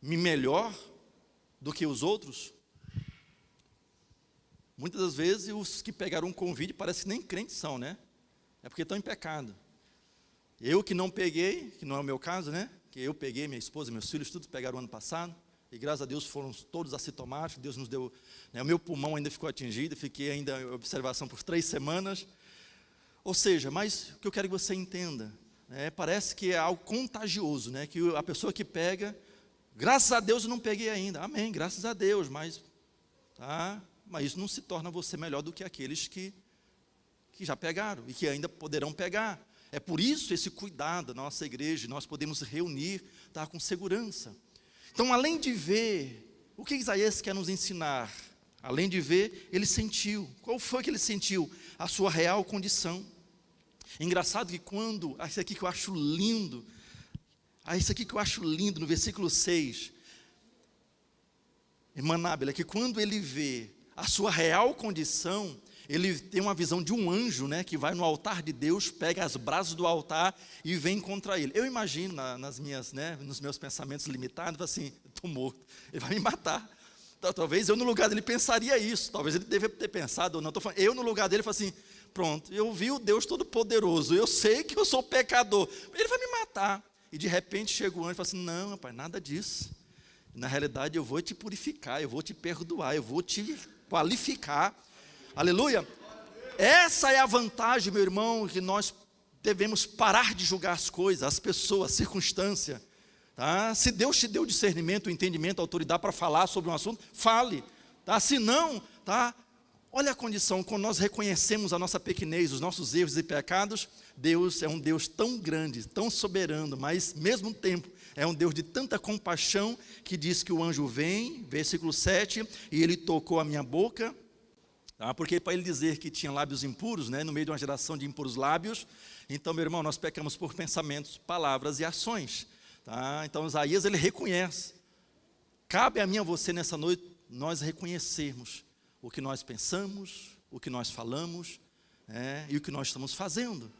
me melhor do que os outros, muitas das vezes os que pegaram um convite parece que nem crentes são, É porque estão em pecado. Eu que não peguei, que não é o meu caso, que eu peguei, minha esposa, meus filhos, todos pegaram ano passado, e graças a Deus foram todos assintomáticos, Deus nos deu, o meu pulmão ainda ficou atingido, fiquei ainda em observação por 3 semanas, ou seja, mas o que eu quero que você entenda, parece que é algo contagioso, que a pessoa que pega, graças a Deus eu não peguei ainda, amém, graças a Deus, mas isso não se torna você melhor do que aqueles que já pegaram, e que ainda poderão pegar. É por isso esse cuidado da nossa igreja, nós podemos reunir, com segurança. Então, além de ver, o que Isaías quer nos ensinar? Além de ver, ele sentiu. Qual foi que ele sentiu? A sua real condição. Engraçado que quando, isso aqui que eu acho lindo, no versículo 6, irmã Nábila, que quando ele vê a sua real condição, ele tem uma visão de um anjo, que vai no altar de Deus, pega as brasas do altar e vem contra ele. Eu imagino nos meus pensamentos limitados, assim, estou morto, ele vai me matar. Então, talvez eu no lugar dele pensaria isso, talvez ele deve ter pensado ou não. Eu no lugar dele falo assim, pronto, eu vi o Deus Todo-Poderoso, eu sei que eu sou pecador, ele vai me matar. E de repente chega o anjo e fala assim, não, rapaz, nada disso. Na realidade eu vou te purificar, eu vou te perdoar, eu vou te qualificar. Aleluia. Essa é a vantagem, meu irmão, que nós devemos parar de julgar as coisas, as pessoas, a circunstância. Se Deus te deu discernimento, entendimento, autoridade para falar sobre um assunto, fale. Se não, Olha a condição, quando nós reconhecemos a nossa pequenez, os nossos erros e pecados, Deus é um Deus tão grande, tão soberano, mas, ao mesmo tempo, é um Deus de tanta compaixão, que diz que o anjo vem, versículo 7, e ele tocou a minha boca, tá? Porque para ele dizer que tinha lábios impuros, né, no meio de uma geração de impuros lábios, então, meu irmão, nós pecamos por pensamentos, palavras e ações. Tá? Então, Isaías, ele reconhece. Cabe a mim e a você, nessa noite, nós reconhecermos o que nós pensamos, o que nós falamos, e o que nós estamos fazendo.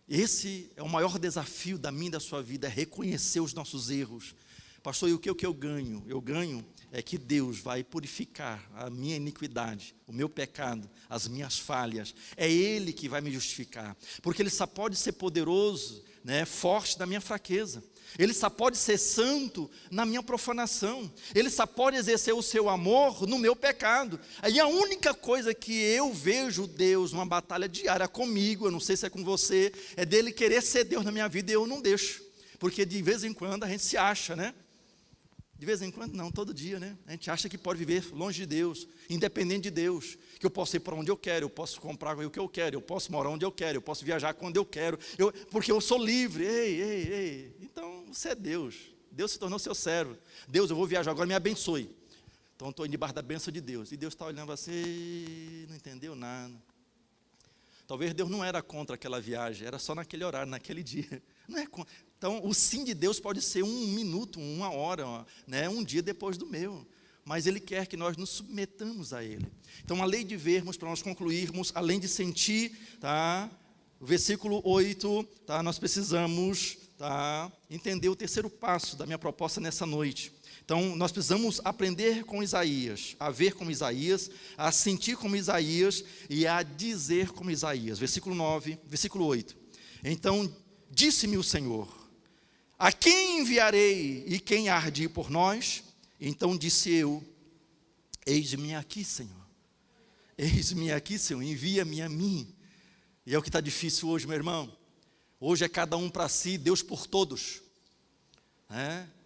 Esse é o maior desafio da minha e da sua vida, é reconhecer os nossos erros. Pastor, e o que eu ganho? Eu ganho é que Deus vai purificar a minha iniquidade, o meu pecado, as minhas falhas. É Ele que vai me justificar, porque Ele só pode ser poderoso, forte na minha fraqueza. Ele só pode ser santo na minha profanação. Ele só pode exercer o seu amor no meu pecado. Aí a única coisa que eu vejo Deus numa batalha diária comigo, eu não sei se é com você, é dele querer ser Deus na minha vida e eu não deixo. Porque de vez em quando a gente se acha, De vez em quando não, todo dia, A gente acha que pode viver longe de Deus, independente de Deus. Que eu posso ir para onde eu quero, eu posso comprar o que eu quero, eu posso morar onde eu quero, eu posso viajar quando eu quero, porque eu sou livre. Ei. Então, você é Deus. Deus se tornou seu servo. Deus, eu vou viajar agora, me abençoe. Então, estou debaixo da bênção de Deus. E Deus está olhando assim, não entendeu nada. Talvez Deus não era contra aquela viagem, era só naquele horário, naquele dia. Não é contra. Então, o sim de Deus pode ser 1 minuto, 1 hora, um dia depois do meu. Mas Ele quer que nós nos submetamos a Ele. Então, além de vermos, para nós concluirmos, além de sentir, o versículo 8, nós precisamos entender o terceiro passo da minha proposta nessa noite. Então, nós precisamos aprender com Isaías, a ver como Isaías, a sentir como Isaías e a dizer como Isaías. Versículo 9, versículo 8. Então, disse-me o Senhor: a quem enviarei e quem há de ir por nós? Então disse eu: eis-me aqui, Senhor. Eis-me aqui, Senhor, envia-me a mim. E é o que está difícil hoje, meu irmão. Hoje é cada um para si, Deus por todos.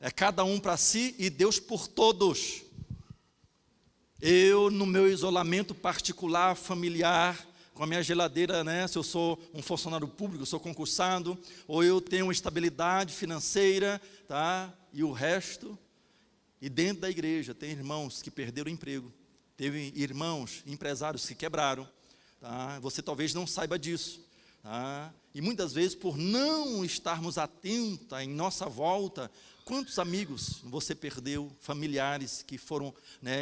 É cada um para si e Deus por todos. Eu, no meu isolamento particular, familiar, com a minha geladeira, se eu sou um funcionário público, eu sou concursado, ou eu tenho estabilidade financeira, e o resto. E dentro da igreja tem irmãos que perderam o emprego, teve irmãos, empresários que quebraram, Você talvez não saiba disso, E muitas vezes, por não estarmos atentos em nossa volta, quantos amigos você perdeu, familiares que foram,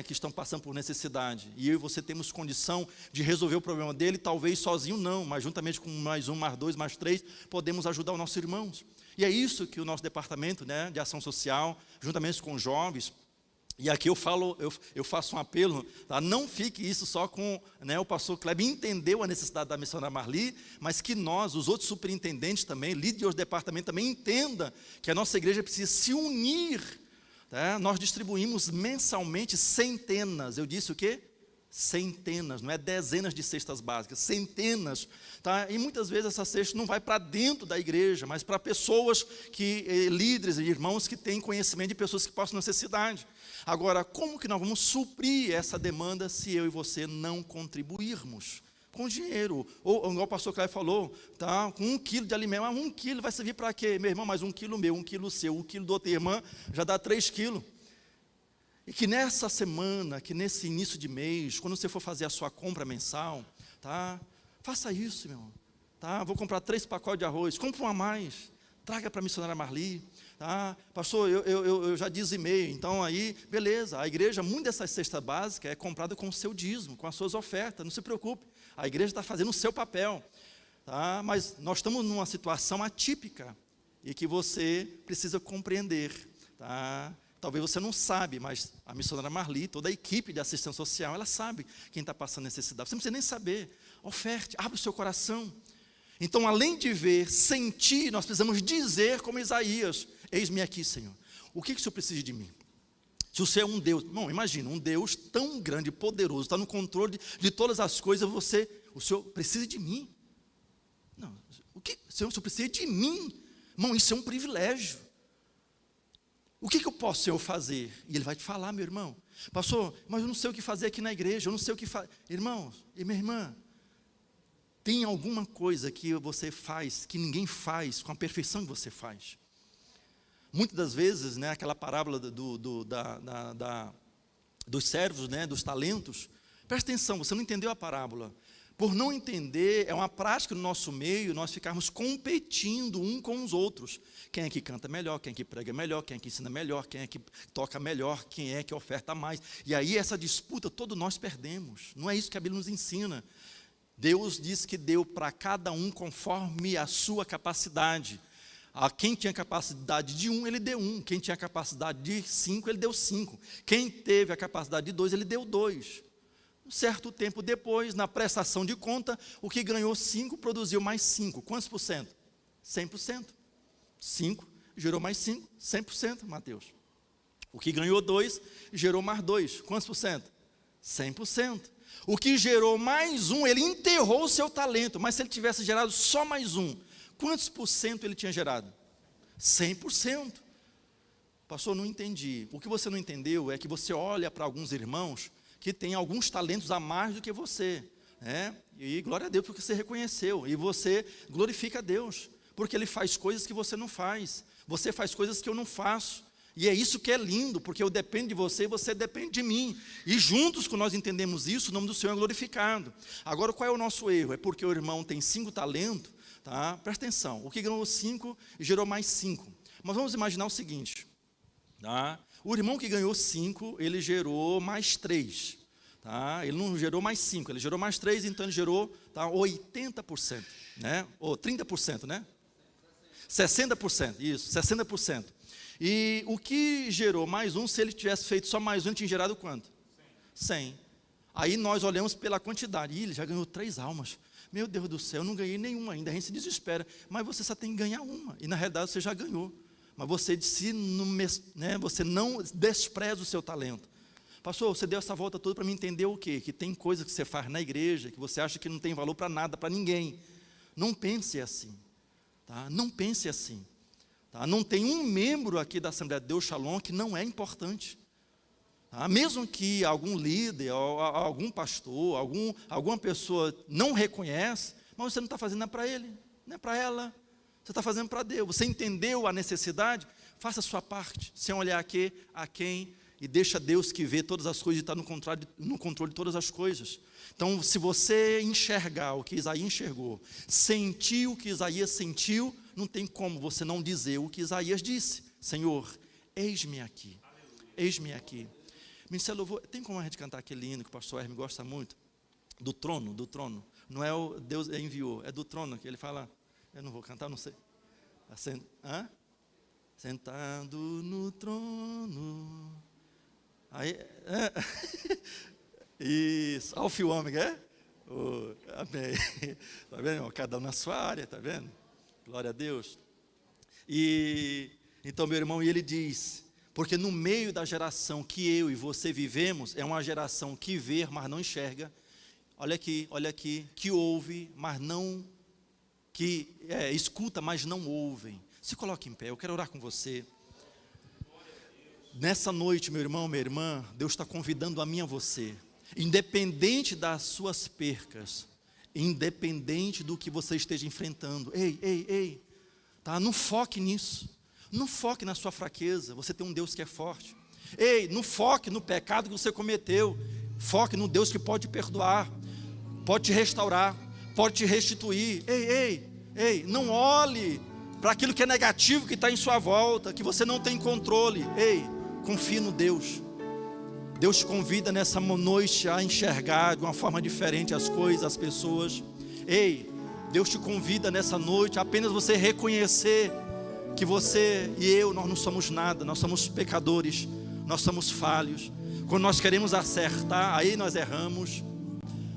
que estão passando por necessidade, e eu e você temos condição de resolver o problema dele, talvez sozinho não, mas juntamente com mais um, mais dois, mais três, podemos ajudar os nossos irmãos. E é isso que o nosso departamento, de ação social, juntamente com os jovens, e aqui eu faço um apelo, não fique isso só com, o pastor Kleber entendeu a necessidade da missionária Marli, mas que nós, os outros superintendentes também, líderes do departamento também entenda que a nossa igreja precisa se unir. Nós distribuímos mensalmente centenas, eu disse o quê? Centenas, não é dezenas de cestas básicas, centenas, E muitas vezes essa cesta não vai para dentro da igreja, mas para pessoas líderes e irmãos que têm conhecimento de pessoas que passam necessidade. Agora, como que nós vamos suprir essa demanda se eu e você não contribuirmos? Com dinheiro, ou igual o pastor Cléber falou, com 1 quilo de alimento, 1 quilo vai servir para quê? Meu irmão, mais 1 quilo meu, 1 quilo seu, 1 quilo da outra irmã, já dá 3 quilos. E que nessa semana, que nesse início de mês, quando você for fazer a sua compra mensal, faça isso, meu irmão. Vou comprar 3 pacotes de arroz, compra um a mais, traga para a missionária Marli. Pastor, eu já dizimei, então aí, beleza, a igreja, muito dessa cesta básica é comprada com o seu dízimo, com as suas ofertas, não se preocupe, a igreja está fazendo o seu papel, mas nós estamos numa situação atípica, e que você precisa compreender, Talvez você não sabe, mas a missionária Marli, toda a equipe de assistência social, ela sabe quem está passando necessidade. Você não precisa nem saber. Oferte, abre o seu coração. Então, além de ver, sentir, nós precisamos dizer como Isaías: eis-me aqui, Senhor. O que o Senhor precisa de mim? Se o Senhor é um Deus, imagina, um Deus tão grande, poderoso, está no controle de todas as coisas, o Senhor precisa de mim. Não, o Senhor precisa de mim. Irmão, isso é um privilégio. O que eu posso, Senhor, fazer? E Ele vai te falar, meu irmão. Pastor, mas eu não sei o que fazer aqui na igreja, eu não sei o que fazer. Irmãos e minha irmã, tem alguma coisa que você faz, que ninguém faz, com a perfeição que você faz. Muitas das vezes, né, aquela parábola dos servos, né, dos talentos, presta atenção, você não entendeu a parábola. Por não entender, é uma prática no nosso meio, nós ficarmos competindo um com os outros. Quem é que canta melhor, quem é que prega melhor, quem é que ensina melhor, quem é que toca melhor, quem é que oferta mais. E aí essa disputa, todos nós perdemos. Não é isso que a Bíblia nos ensina. Deus diz que deu para cada um conforme a sua capacidade. A quem tinha capacidade de 1, ele deu 1. Quem tinha capacidade de 5, ele deu 5. Quem teve a capacidade de 2, ele deu 2. Um certo tempo depois, na prestação de conta, o que ganhou 5 produziu mais 5. Quantos por cento? 100%. 5 gerou mais 5, 100%, Mateus. O que ganhou 2 gerou mais 2. Quantos por cento? 100%. O que gerou mais 1, ele enterrou o seu talento, mas se ele tivesse gerado só mais 1, quantos por cento ele tinha gerado? 100%. Pastor, não entendi. O que você não entendeu é que você olha para alguns irmãos que têm alguns talentos a mais do que você, né? E glória a Deus porque você reconheceu, e você glorifica a Deus, porque Ele faz coisas que você não faz, você faz coisas que eu não faço, e é isso que é lindo, porque eu dependo de você e você depende de mim, e juntos que nós entendemos isso, o nome do Senhor é glorificado. Agora qual é o nosso erro? É porque o irmão tem 5 talentos, tá? Presta atenção, o que ganhou 5 gerou mais 5, mas vamos imaginar o seguinte, tá? O irmão que ganhou 5, ele gerou mais 3, tá? Ele não gerou mais 5, ele gerou mais 3, então ele gerou, tá, 80%, né? Ou 30%, né? 60%, isso, 60%. E o que gerou mais 1, se ele tivesse feito só mais 1, ele tinha gerado quanto? 100. Aí nós olhamos pela quantidade, ele já ganhou 3 almas. Meu Deus do céu, eu não ganhei nenhuma ainda, a gente se desespera. Mas você só tem que ganhar uma, e na realidade você já ganhou. Mas você, né, você não despreza o seu talento. Pastor, você deu essa volta toda para me entender o quê? Que tem coisa que você faz na igreja, que você acha que não tem valor para nada, para ninguém. Não pense assim. Tá? Não pense assim. Tá? Não tem um membro aqui da Assembleia de Deus Shalom que não é importante. Tá? Mesmo que algum líder, algum pastor, alguma pessoa não reconhece, mas você não está fazendo nada para ele, não é para ela. Você está fazendo para Deus. Você entendeu a necessidade? Faça a sua parte, sem olhar aqui, a quem, e deixa Deus que vê todas as coisas e está no controle de todas as coisas. Então, se você enxergar o que Isaías enxergou, sentir o que Isaías sentiu, não tem como você não dizer o que Isaías disse. Senhor, eis-me aqui. Eis-me aqui. Ministério Louvor, tem como a gente cantar aquele hino que o pastor Hermes gosta muito? Do trono, do trono. Não é o Deus enviou, é do trono que ele fala. Eu não vou cantar, não sei. Sentado no trono. Aí, isso. Olha o fio homem, é? Amém. Está vendo? Cada um na sua área, está vendo? Glória a Deus. E então, meu irmão, e ele diz, porque no meio da geração que eu e você vivemos, é uma geração que vê, mas não enxerga. Olha aqui, que ouve, mas não escuta, mas não ouvem. Se coloque em pé, eu quero orar com você. Nessa noite, meu irmão, minha irmã, Deus está convidando a mim e a você, independente das suas percas, independente do que você esteja enfrentando, ei, tá? Não foque nisso, não foque na sua fraqueza, você tem um Deus que é forte. Ei, não foque no pecado que você cometeu, foque no Deus que pode perdoar, pode te restaurar, pode te restituir. Ei, não olhe para aquilo que é negativo que está em sua volta, que você não tem controle. Ei, confie no Deus. Deus te convida nessa noite a enxergar de uma forma diferente as coisas, as pessoas. Ei, Deus te convida nessa noite a apenas você reconhecer que você e eu, nós não somos nada, nós somos pecadores, nós somos falhos. Quando nós queremos acertar, aí nós erramos,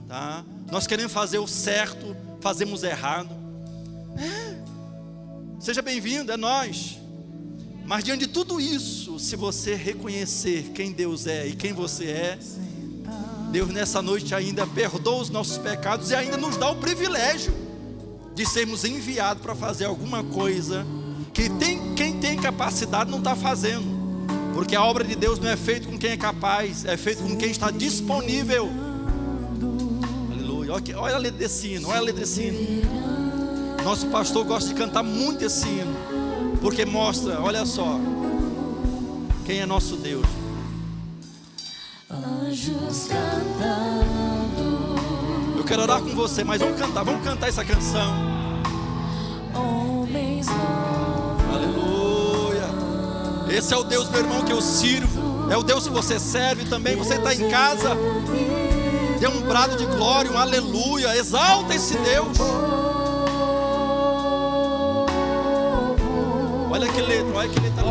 tá? Nós queremos fazer o certo, fazemos errado. Seja bem-vindo, é nós. Mas diante de tudo isso, se você reconhecer quem Deus é e quem você é, Deus nessa noite ainda perdoa os nossos pecados e ainda nos dá o privilégio de sermos enviados para fazer alguma coisa que quem tem capacidade não está fazendo. Porque a obra de Deus não é feita com quem é capaz, é feita com quem está disponível. Aleluia. Olha a letra desse hino, olha a letra desse hino. Nosso pastor gosta de cantar muito esse hino, porque mostra, olha só, quem é nosso Deus. Anjos cantando. Eu quero orar com você, mas vamos cantar essa canção. Homens novos. Aleluia. Esse é o Deus, meu irmão, que eu sirvo. É o Deus que você serve também. Você está em casa, dê um brado de glória, um aleluia. Exalta esse Deus. Olha que letra linda.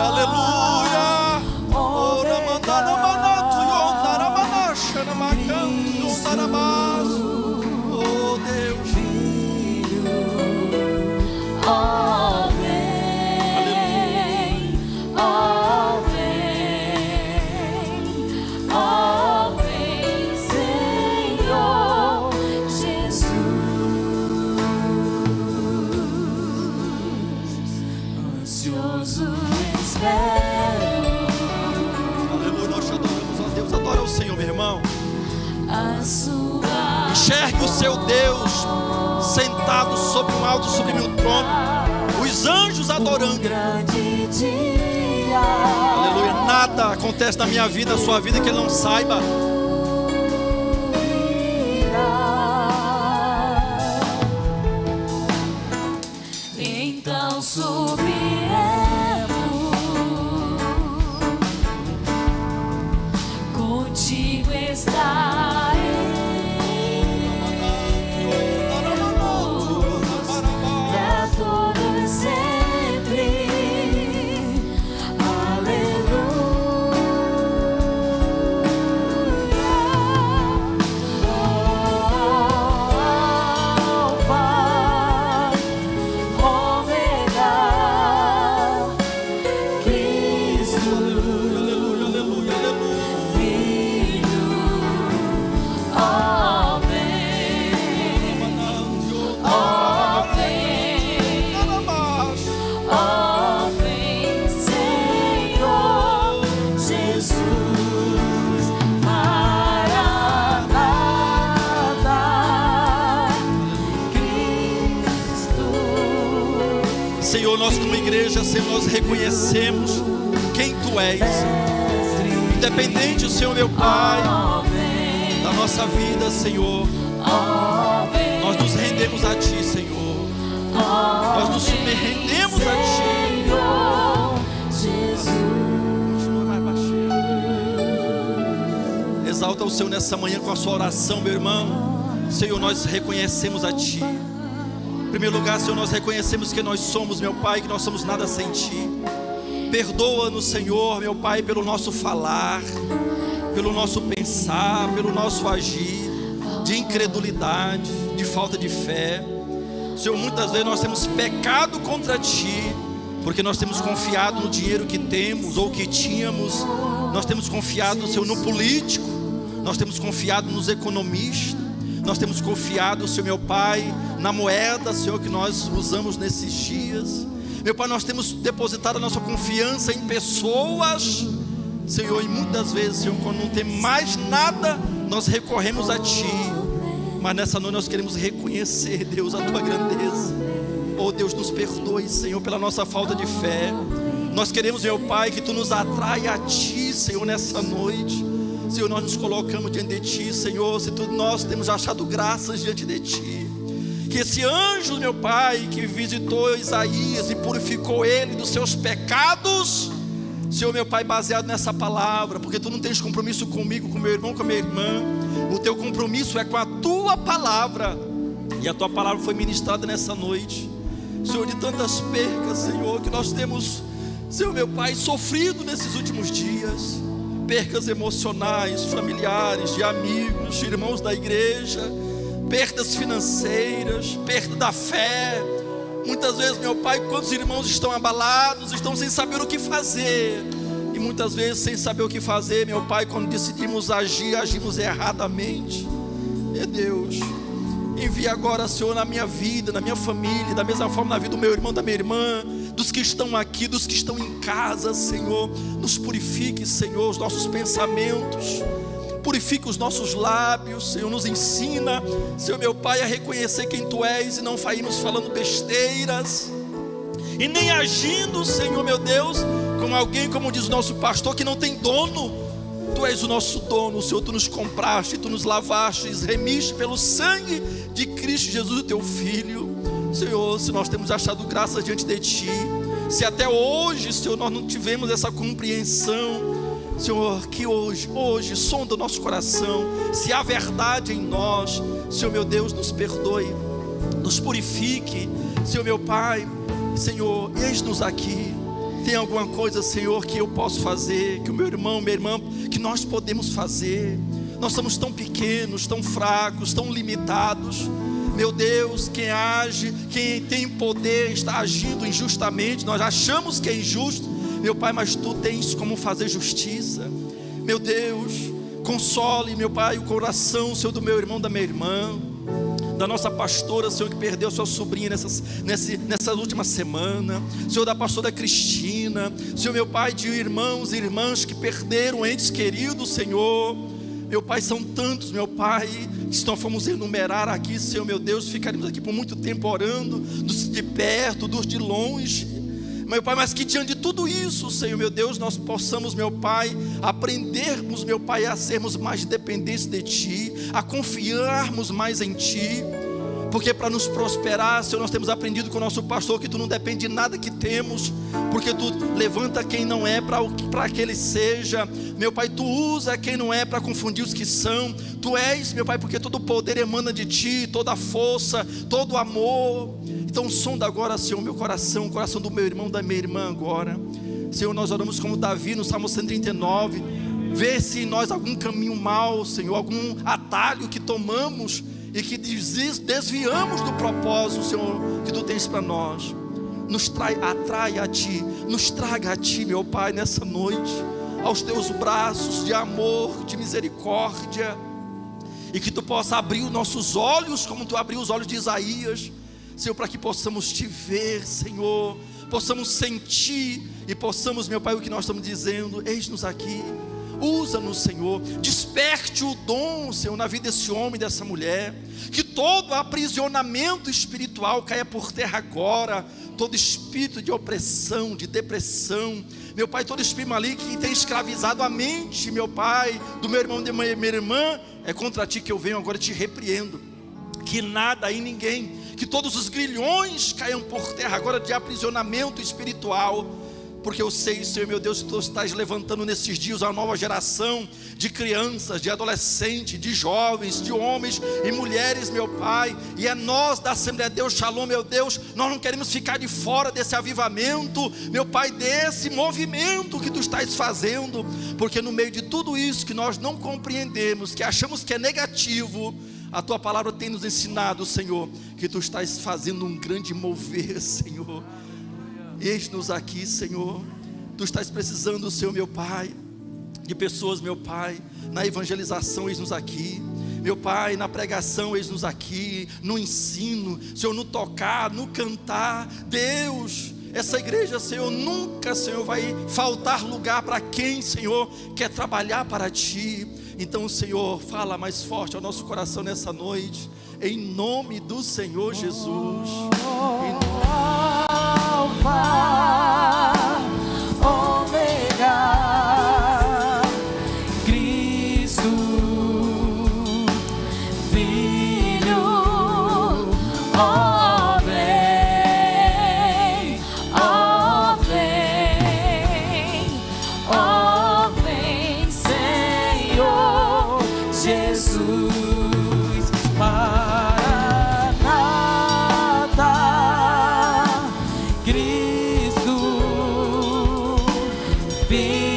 Aleluia. Ora mandana manatu yondara manasha na macanto yondara mas. Oh Deus. Ó vem, ó vem, ó vem, Senhor Jesus. Ansioso espero. Aleluia, nós te adoramos, ó Deus. Adora o Senhor, meu irmão. A sua Enxergue o seu Deus sentado sobre um alto, sublime trono, os anjos adorando. grande dia. Aleluia. Nada acontece na minha vida, na sua vida, que Ele não saiba. Então subiremos, contigo estarei. Pra todos sempre. Alfa, Ômega, Cristo, Aleluia, aleluia, aleluia. Filho. Ó vem, ó vem, ó vem, Senhor Jesus. Maranata, Cristo. Senhor, nós como igreja, Senhor, nós reconhecemos quem Tu és. Independente, Senhor, meu Pai, Ó vem, da nossa vida, Senhor, ó vem, nós nos rendemos a Ti, Senhor. Nós nos submetemos a Ti. Senhor Jesus. Continua mais baixinho. Exalta o Senhor nessa manhã com a sua oração, meu irmão. Senhor, nós reconhecemos a Ti. Em primeiro lugar, Senhor, nós reconhecemos que nós somos, meu Pai, que nós somos nada sem Ti. Perdoa-nos, Senhor, meu Pai, pelo nosso falar, pelo nosso pensar, pelo nosso agir de incredulidade, de falta de fé. Senhor, muitas vezes nós temos pecado contra Ti, porque nós temos confiado no dinheiro que temos ou que tínhamos. Nós temos confiado, Senhor, no político. Nós temos confiado nos economistas. Nós temos confiado, Senhor, meu Pai, na moeda, Senhor, que nós usamos nesses dias. Meu Pai, nós temos depositado a nossa confiança em pessoas, Senhor, e muitas vezes, Senhor, quando não tem mais nada, nós recorremos a Ti. Mas nessa noite nós queremos reconhecer, Deus, a Tua grandeza. Oh Deus, nos perdoe, Senhor, pela nossa falta de fé. Nós queremos, meu Pai, que Tu nos atraia a Ti, Senhor, nessa noite. Senhor, nós nos colocamos diante de Ti, Senhor. Se nós temos achado graças diante de Ti, que esse anjo, meu Pai, que visitou Isaías e purificou ele dos seus pecados, Senhor, meu Pai, baseado nessa palavra, porque Tu não tens compromisso comigo, com meu irmão, com a minha irmã. O Teu compromisso é com a Tua palavra, e a Tua palavra foi ministrada nessa noite, Senhor, de tantas percas, Senhor, que nós temos, Senhor, meu Pai, sofrido nesses últimos dias. Percas emocionais, familiares, de amigos, de irmãos da igreja, perdas financeiras, perda da fé. Muitas vezes, meu Pai, quantos irmãos estão abalados, estão sem saber o que fazer. E muitas vezes, sem saber o que fazer, meu Pai, quando decidimos agir, agimos erradamente. Meu Deus. Envia agora, Senhor, na minha vida, na minha família, da mesma forma na vida do meu irmão, da minha irmã, dos que estão aqui, dos que estão em casa, Senhor. Nos purifique, Senhor, os nossos pensamentos, purifique os nossos lábios, Senhor. Nos ensina, Senhor meu Pai, a reconhecer quem Tu és e não sairmos falando besteiras e nem agindo, Senhor meu Deus, como alguém, como diz o nosso pastor, que não tem dono. Tu és o nosso dono, Senhor. Tu nos compraste, Tu nos lavaste, remiste pelo sangue de Cristo Jesus, o Teu Filho. Senhor, se nós temos achado graça diante de Ti, se até hoje, Senhor, nós não tivemos essa compreensão, Senhor, que hoje, sonda o nosso coração, se há verdade em nós, Senhor meu Deus, nos perdoe, nos purifique, Senhor meu Pai. Senhor, eis-nos aqui. Tem alguma coisa, Senhor, que eu posso fazer, que o meu irmão, minha irmã, que nós podemos fazer? Nós somos tão pequenos, tão fracos, tão limitados. Meu Deus, quem age, quem tem poder está agindo injustamente. Nós achamos que é injusto, meu Pai, mas Tu tens como fazer justiça. Meu Deus, console, meu Pai, o coração, Senhor, do meu irmão, da minha irmã, da nossa pastora, Senhor, que perdeu sua sobrinha nessa última semana, Senhor, da pastora Cristina, Senhor, meu Pai, de irmãos e irmãs que perderam entes queridos, Senhor, meu Pai, são tantos, meu Pai, que se nós formos enumerar aqui, Senhor, meu Deus, ficaríamos aqui por muito tempo orando, dos de perto, dos de longe, meu Pai, mas que diante de tudo isso, Senhor, meu Deus, nós possamos, meu Pai, aprendermos, meu Pai, a sermos mais dependentes de Ti, a confiarmos mais em Ti, porque para nos prosperar, Senhor, nós temos aprendido com o nosso pastor que Tu não depende de nada que temos, porque Tu levanta quem não é para que ele seja, meu Pai, Tu usa quem não é para confundir os que são. Tu és, meu Pai, porque todo o poder emana de Ti, toda a força, todo o amor. Então sonda agora, Senhor, meu coração, o coração do meu irmão, da minha irmã agora. Senhor, nós oramos como Davi no Salmo 139, vê se em nós algum caminho mau, Senhor, algum atalho que tomamos e que desviamos do propósito, Senhor, que Tu tens para nós. Nos atrai a Ti, nos traga a Ti, meu Pai, nessa noite, aos Teus braços de amor, de misericórdia, e que Tu possa abrir os nossos olhos, como Tu abriu os olhos de Isaías, Senhor, para que possamos Te ver, Senhor, possamos sentir e possamos, meu Pai, o que nós estamos dizendo, eis-nos aqui, usa-nos, Senhor, desperte o dom, Senhor, na vida desse homem, dessa mulher, que todo aprisionamento espiritual caia por terra agora, todo espírito de opressão, de depressão, meu Pai, todo espírito maligno que tem escravizado a mente, meu Pai, do meu irmão e da minha irmã, é contra Ti que eu venho agora, te repreendo, que nada e ninguém, que todos os grilhões caiam por terra agora de aprisionamento espiritual, porque eu sei, Senhor meu Deus, que Tu estás levantando nesses dias uma nova geração de crianças, de adolescentes, de jovens, de homens e mulheres, meu Pai, e é nós da Assembleia de Deus, Shalom, meu Deus, nós não queremos ficar de fora desse avivamento, meu Pai, desse movimento que Tu estás fazendo, porque no meio de tudo isso que nós não compreendemos, que achamos que é negativo, a Tua palavra tem nos ensinado, Senhor, que Tu estás fazendo um grande mover, Senhor. Eis-nos aqui, Senhor. Tu estás precisando, Senhor, meu Pai, de pessoas, meu Pai, na evangelização, eis-nos aqui, meu Pai, na pregação, eis-nos aqui, no ensino, Senhor, no tocar, no cantar. Deus, essa igreja, Senhor, nunca, Senhor, vai faltar lugar para quem, Senhor, quer trabalhar para Ti. Então, Senhor, fala mais forte ao nosso coração nessa noite, em nome do Senhor Jesus. Alfa, Ômega, Cristo, Filho, ó vem, ó vem, ó vem, Senhor Jesus, Maranata, Cristo, Filho.